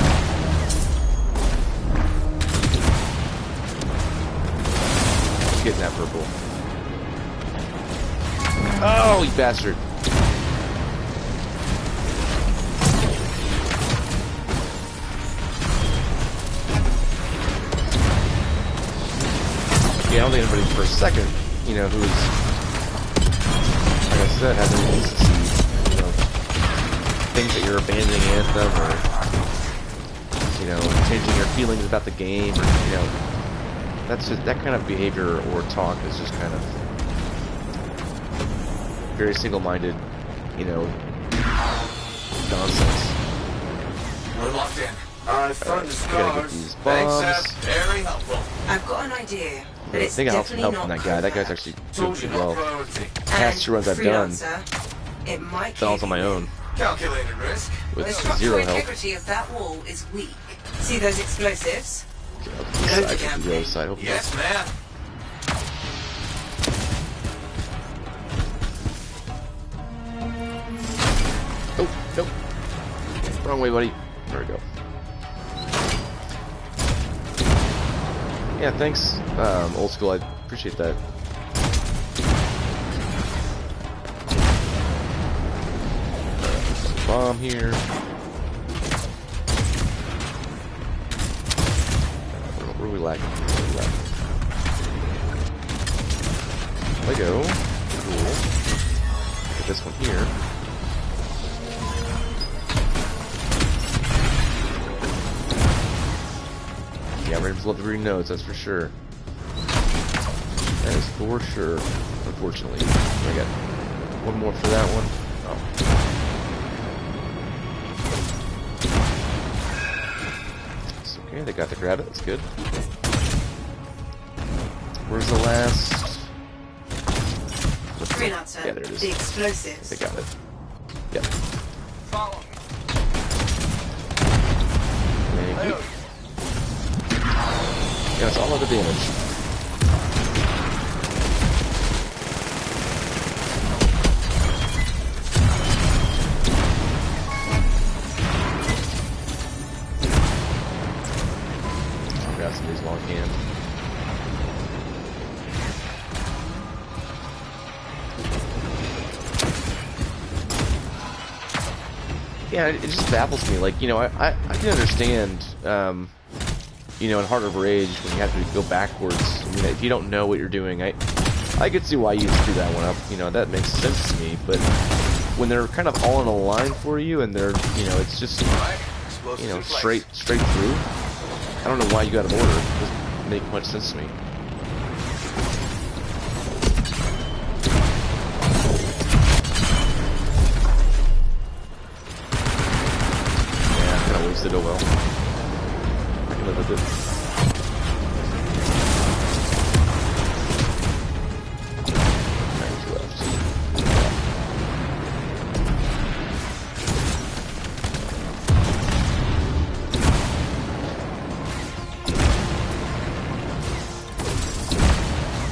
Let's get in that purple. Oh, you bastard! Yeah, I don't think anybody for a second, you know, who's, like I said, has any decency, you know, things that you're abandoning Anthem, or, you know, changing your feelings about the game, or, you know, that's just, that kind of behavior or talk is just kind of very single-minded, you know, nonsense. We're locked in. I found the I gotta get scars. these Thanks, bombs. Seth. Very helpful. I've got an idea, but I it's think I helped definitely from not that guy. That guy's covert. actually doing Told you, pretty not well. priority. Past 2 runs I've done, freelancer, it might done all on my own Calculated risk. The with structural zero help. integrity of that wall is weak. See those explosives? Okay, I'll do this side, I'll do the other side. Hopefully. Yes, ma'am. Oh, nope. Wrong way, buddy. There we go. Yeah, thanks, old school. I appreciate that. Bomb here. Where are we lacking? Lego. Cool. Get this one here. Yeah, Rams love to read notes, that's for sure. That is for sure, unfortunately. I got one more for that one. Oh. It's okay, they got to grab it, that's good. Where's the last? Freelancer, Yeah, there it is. the explosives. They got it. Yep. Follow. Thank you. Yeah, it's all of the damage. I'll grab some of these long cans. Yeah, it just baffles me. Like, you know, I can understand, you know, in Heart of Rage, when you have to go backwards, I mean, if you don't know what you're doing, I could see why you screw that one up. You know, that makes sense to me. But when they're kind of all in a line for you, and they're, you know, it's just, you know, straight through. I don't know why you got an order. It doesn't make much sense to me. Yeah, I kind of wasted it well. I can live with it.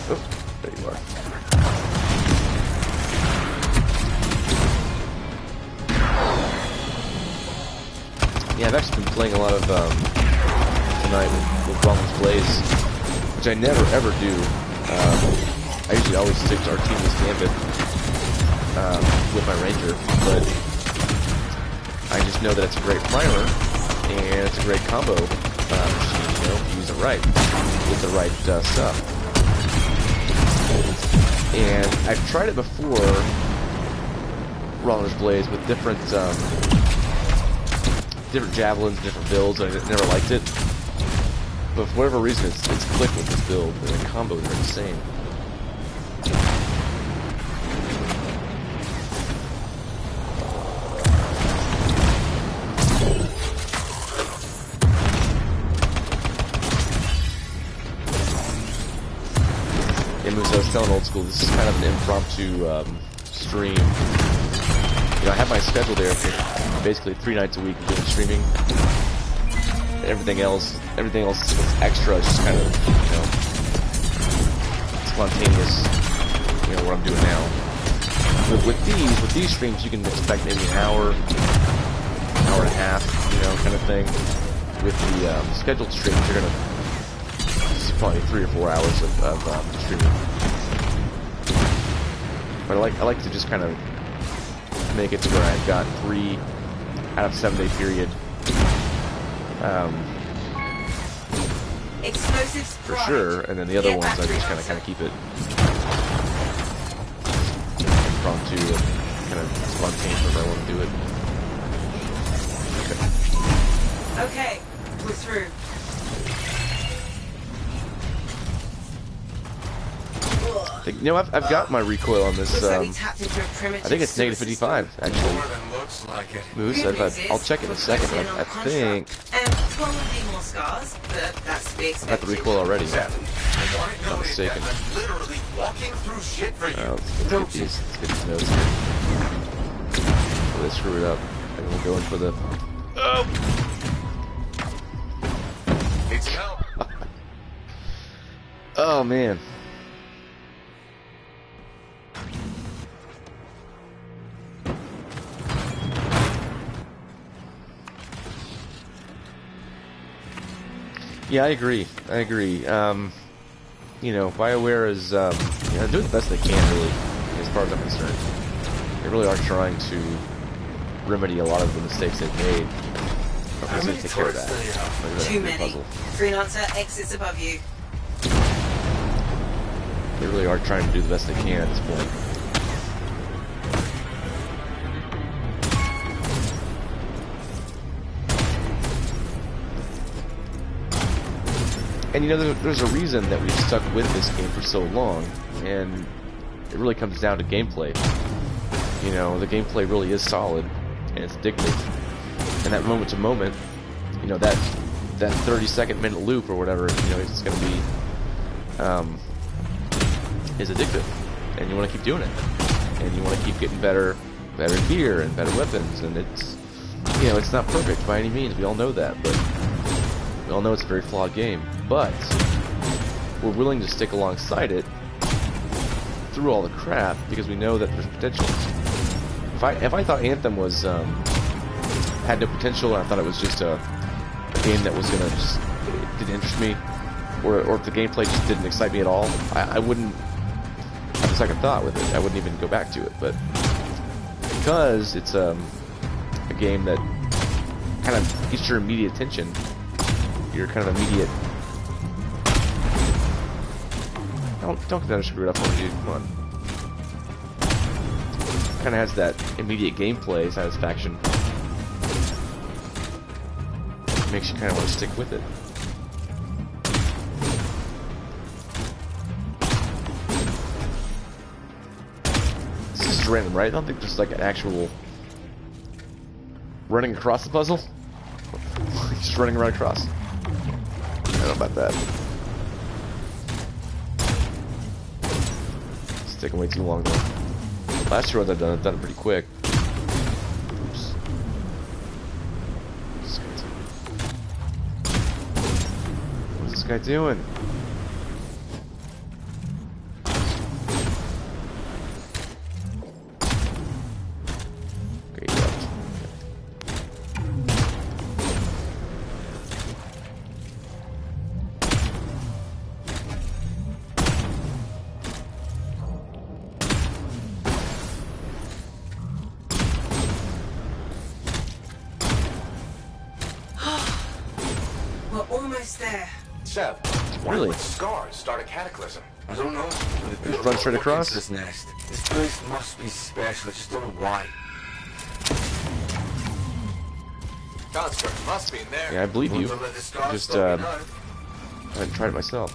Oh, there you are. Yeah, I've actually been playing a lot of tonight with Bronze Blaze, which I never ever do. I usually always stick to Artemius Gambit with my Ranger, but I just know that it's a great primer and it's a great combo machine, you know, if you use it right with the right stuff. And I've tried it before, Roller's Blaze, with different javelins, different builds. I never liked it, but for whatever reason, it's clicked with this build, and the combos are insane. Yeah, Moose, I was telling old school, this is kind of an impromptu stream. You know, I have my schedule there for basically 3 nights a week doing streaming. And everything else that's extra is just kind of, you know, spontaneous, you know, what I'm doing now. With these streams, you can expect maybe an hour and a half, you know, kind of thing. With the scheduled streams, you're gonna see probably 3 or 4 hours of streaming. But I like to just kind of make it to where I've got 3 out of 7-day period. Explosives For sure, and then the other ones I just kind of keep it impromptu and kind of spontaneous whenever I want to do it. Okay, we're through. I've got my recoil on this. Looks like we tapped into a primitive I think it's negative sewer 55 actually. More than looks like it. Moose, Good news I'll is, check it in a we're second. closing But on I think contract, and probably more scars, but that's to be I got expected. the recoil already. Seven. I want it Not noted mistaken. that I'm literally walking through shit for you. Let's get these notes here. Oh, they screw it up. And we'll go in for the. Oh! Need some help? Oh man. Yeah, I agree. You know, BioWare is doing the best they can, really, as far as I'm concerned. They really are trying to remedy a lot of the mistakes they've made. How Okay, many take care of tourists that. do you have? Look at that Too big many. puzzle. Freelancer, exits above you. They really are trying to do the best they can at this point. And you know, there's a reason that we've stuck with this game for so long, and it really comes down to gameplay. You know, the gameplay really is solid, and it's addictive. And that moment to moment, you know, that 30-second minute loop or whatever, you know, it's going to be, is addictive, and you want to keep doing it, and you want to keep getting better gear and better weapons, and it's, you know, it's not perfect by any means. We all know that, but we all know it's a very flawed game. But we're willing to stick alongside it through all the crap because we know that there's potential. If I thought Anthem was had no potential, and I thought it was just a game that was gonna just it didn't interest me, or if the gameplay just didn't excite me at all, I wouldn't have a second thought with it. I wouldn't even go back to it. But because it's a game that kind of gets your immediate attention, your kind of immediate. Don't get that screwed up on you. Come on. Kind of has that immediate gameplay satisfaction. Makes you kind of want to stick with it. This is random, right? I don't think there's like an actual running across the puzzle. Just running right across. I don't know about that. It's taking way too long though. Last year I've done it pretty quick. Oops. What's this guy doing? Okay, yeah. We're almost there. Seb, why Really? would scars start a cataclysm? I don't know. Just run straight across? This nest. This place must be special. I just don't know why. Monster must be in there. Yeah, I believe you. Won't let the scars Just stop me I now. haven't tried it myself.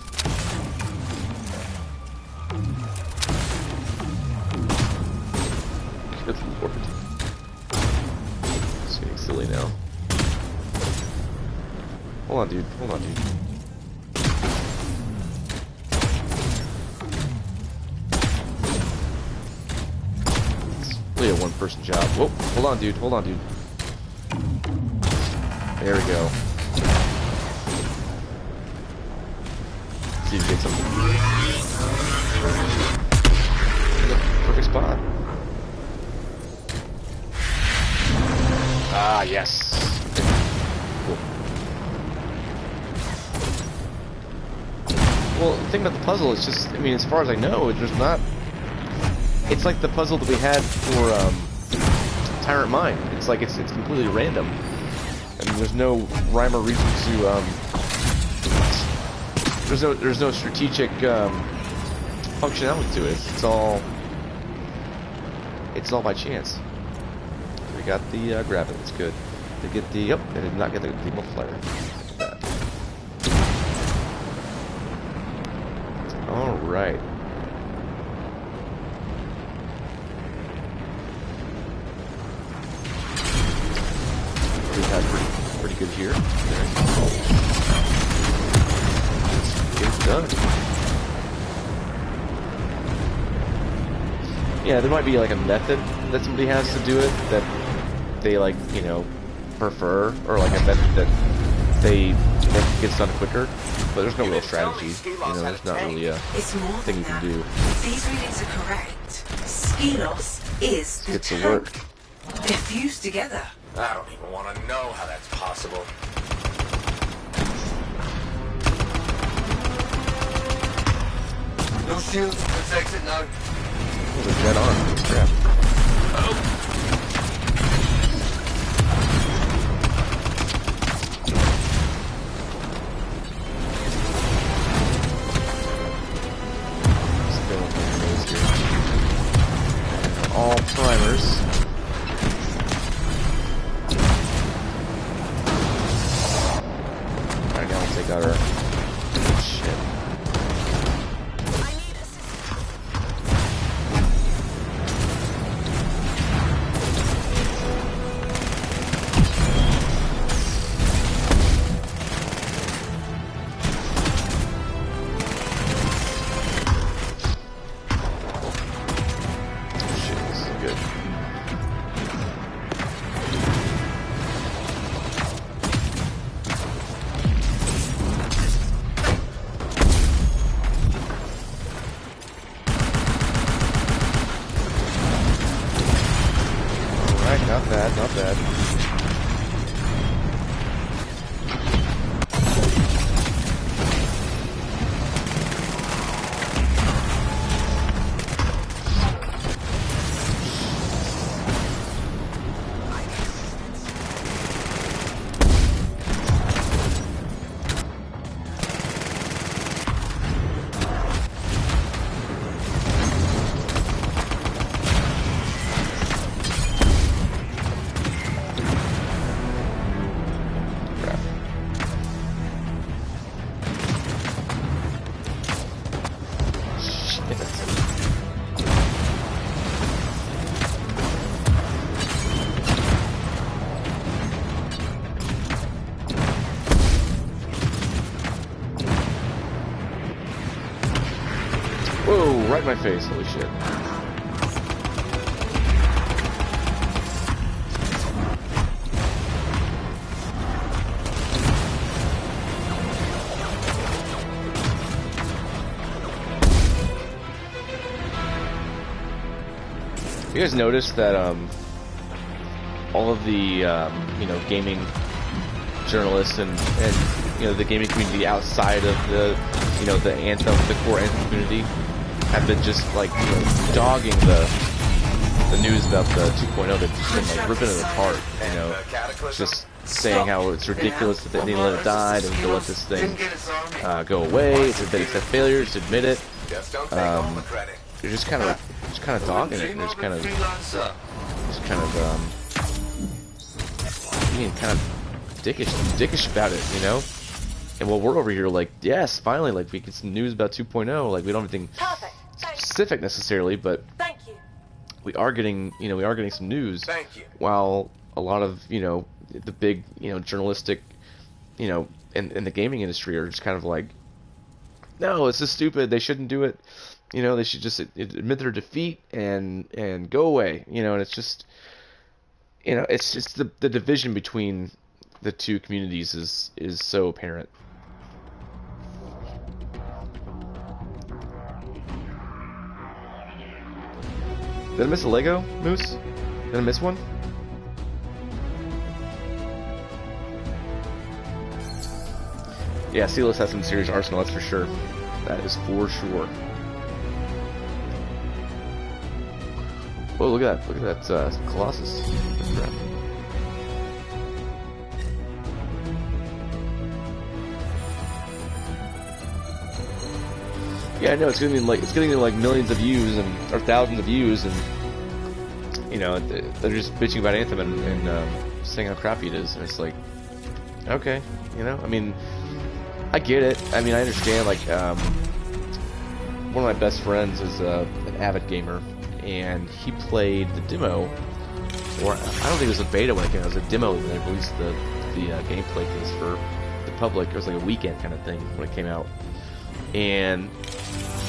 Good lord. It's getting silly now. Hold on, dude. Hold on, dude. It's really a one-person job. Whoa, hold on, dude. Hold on, dude. There we go. See if we get something. Perfect spot. Ah, yes. Cool. Well, the thing about the puzzle is just, I mean, as far as I know, there's not. It's like the puzzle that we had for Tyrant Mine. It's like it's completely random. I mean, there's no rhyme or reason to. There's no strategic functionality to it. It's all by chance. We got the grab it. It's good. To get the I did not get the multiplier. All right. food here. There. Get it done. Yeah, there might be like a method that somebody has to do it that they like, you know, prefer, or like a method that gets done quicker. But there's no real strategy. You know, there's not really a thing you can do. These readings are correct. Skilos is the Get to tank. work. They're fused together. I don't even want to know how that's possible. No shields. Let's exit now. Oh, there's dead on. Crap. Still on my nose here. All primers. Alright, now we'll take out our shit. Shit, this is good. Alright, not bad, not bad. Crap. Shit. Whoa, right in my face, holy shit. You guys noticed that all of the you know, gaming journalists and you know, the gaming community outside of the, you know, the Anthem, the core Anthem community have been just like, you know, dogging the news about the 2.0. They've just been like ripping it apart, you know, just saying how it's ridiculous that they need to let it die, they need to let this thing go away, that it's a failure, just admit it. Just don't take all the credit. You're just kind of dogging it. And just kind of being kind of dickish about it, you know. And while we're over here, like, yes, finally, like, we get some news about 2.0. Like, we don't have anything specific necessarily, but Thank you. we are getting, you know, we are getting some news. Thank you. While a lot of, you know, the big, you know, journalistic, you know, in the gaming industry are just kind of like, no, this is stupid. They shouldn't do it. You know, they should just admit their defeat and go away. You know, and it's just, you know, it's just the division between the two communities is so apparent. Did I miss a Lego, Moose? Did I miss one? Yeah, Silas has some serious arsenal, that's for sure. That is for sure. Whoa, look at that. Look at that Colossus. Crap. Yeah, I know it's getting like millions of views or thousands of views, and you know they're just bitching about Anthem and saying how crappy it is, and it's like, okay, you know, I mean, I get it. I mean, I understand. Like, one of my best friends is an avid gamer, and he played the demo, or I don't think it was a beta when it came out. It was a demo when they released the the gameplay case for the public. It was like a weekend kind of thing when it came out, and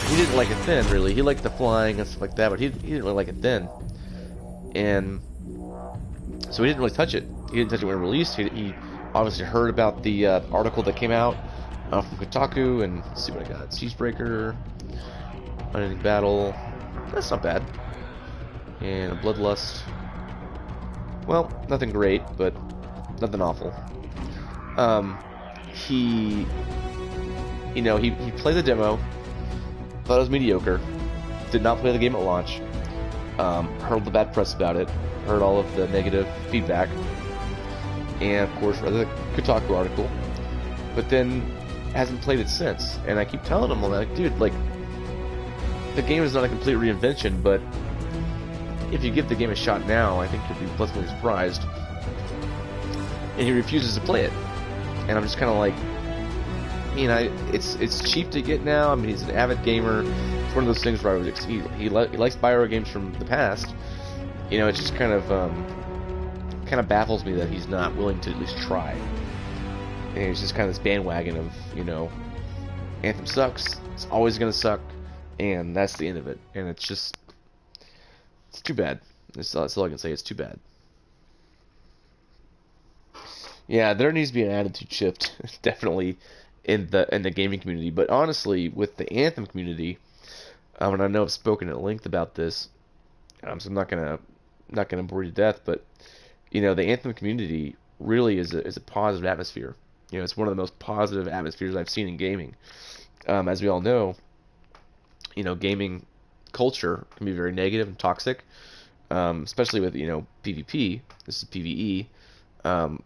he didn't like it then, really. He liked the flying and stuff like that, but he didn't really like it then, and so he didn't really touch it. He didn't touch it when it released. He obviously heard about the article that came out from Kotaku, and let's see what I got. Siegebreaker, Unending Battle. That's not bad. And a Bloodlust. Well, nothing great, but nothing awful. He played the demo, thought it was mediocre, did not play the game at launch, heard the bad press about it, heard all of the negative feedback, and of course read the Kotaku article, but then hasn't played it since. And I keep telling him, I'm like, dude, like, the game is not a complete reinvention, but if you give the game a shot now, I think you'll be pleasantly surprised. And he refuses to play it, and I'm just kind of like, it's cheap to get now. I mean, he's an avid gamer. It's one of those things where he likes Bioware games from the past. It just kind of baffles me that he's not willing to at least try. And it's just kind of this bandwagon of, Anthem sucks. It's always gonna suck, and that's the end of it. And it's too bad. That's all I can say. It's too bad. Yeah, there needs to be an attitude shift, definitely, in the gaming community. But honestly, with the Anthem community, and I know I've spoken at length about this, so I'm not gonna bore you to death. But the Anthem community really is a positive atmosphere. It's one of the most positive atmospheres I've seen in gaming. As we all know, gaming culture can be very negative and toxic, especially with PvP. This is PvE.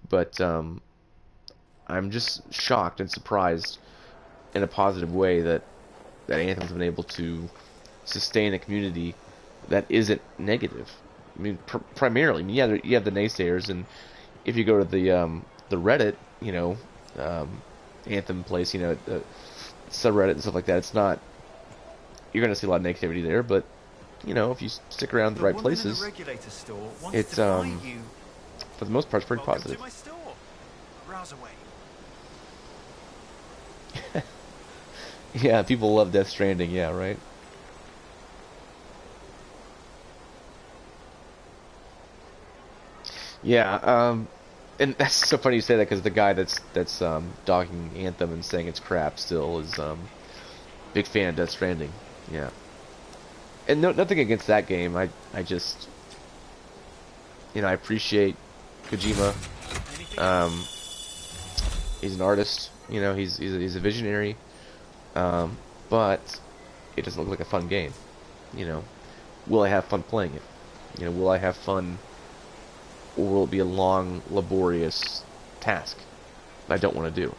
But I'm just shocked and surprised in a positive way that Anthem's been able to sustain a community that isn't negative. I mean, primarily, I mean, yeah, you have the naysayers, and if you go to the Reddit, Anthem place, the subreddit and stuff like that, it's not. You're gonna see a lot of negativity there, but if you stick around the right places, it's for the most part, it's pretty positive. Yeah, people love Death Stranding. Yeah, right. Yeah, and that's so funny you say that, because the guy that's dogging Anthem and saying it's crap still is big fan of Death Stranding. Yeah, and nothing against that game. I just I appreciate Kojima. He's an artist. He's a visionary. But it doesn't look like a fun game. Will I have fun playing it? Will I have fun, or will it be a long, laborious task that I don't want to do?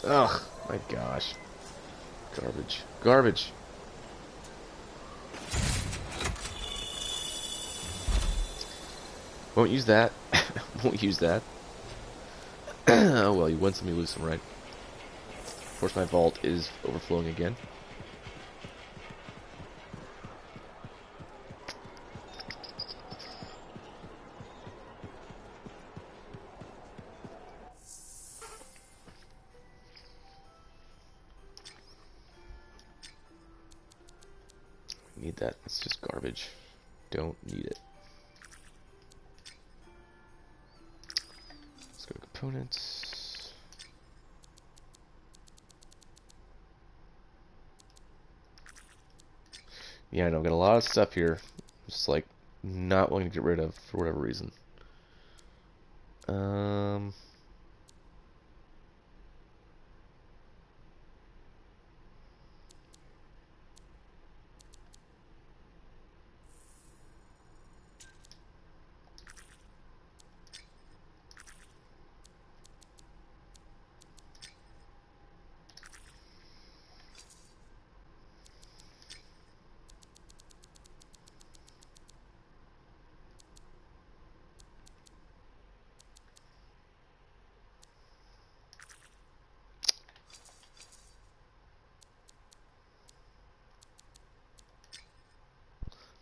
Ugh, my gosh. Garbage. Garbage. Won't use that. Won't use that. Oh well, you win some, you lose some, right? Of course, my vault is overflowing again. Need that. It's just garbage. Don't need it. Let's go to components. Yeah, I know, I've got a lot of stuff here. Just like not willing to get rid of for whatever reason.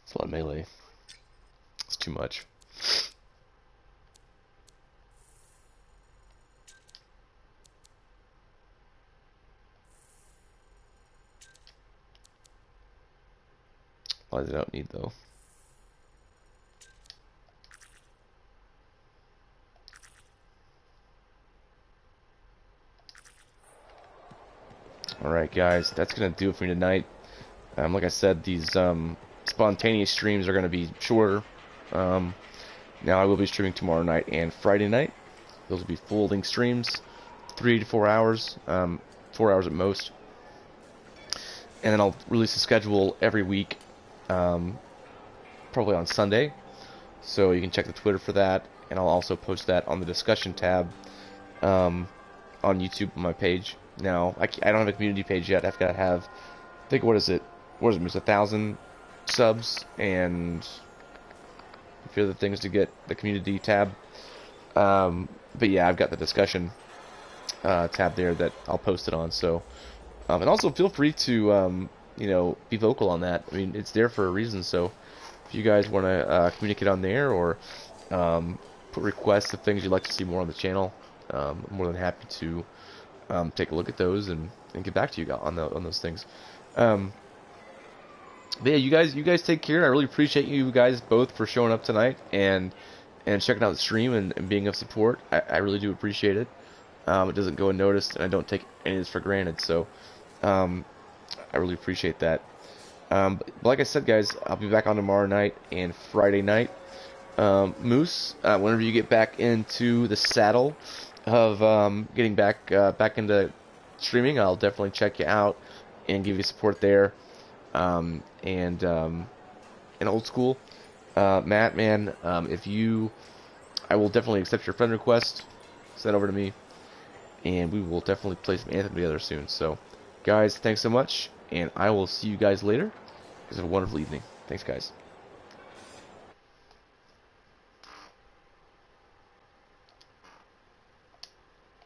It's a lot of melee. too much. I don't need though. Alright guys, that's gonna do it for me tonight. Like I said, these spontaneous streams are gonna be shorter. Now I will be streaming tomorrow night and Friday night. Those will be full length streams, 3 to 4 hours, 4 hours at most. And then I'll release a schedule every week, probably on Sunday. So you can check the Twitter for that, and I'll also post that on the discussion tab on YouTube on my page. Now, I don't have a community page yet. I've got to have, I think, what is it? It's 1,000 subs and a few other things to get the community tab. But yeah, I've got the discussion tab there that I'll post it on. So, and also feel free to, you know, be vocal on that. I mean, it's there for a reason. So, if you guys want to communicate on there or put requests of things you'd like to see more on the channel, I'm more than happy to take a look at those and get back to you on those things. But yeah, you guys take care. I really appreciate you guys both for showing up tonight and checking out the stream and being of support. I really do appreciate it. It doesn't go unnoticed, and I don't take any of this for granted. So I really appreciate that. But like I said, guys, I'll be back on tomorrow night and Friday night. Moose, whenever you get back into the saddle of getting back into streaming, I'll definitely check you out and give you support there. And old school, Matt, man, I will definitely accept your friend request. Send over to me, and we will definitely play some Anthem together soon. So, guys, thanks so much, and I will see you guys later. Have a wonderful evening. Thanks, guys.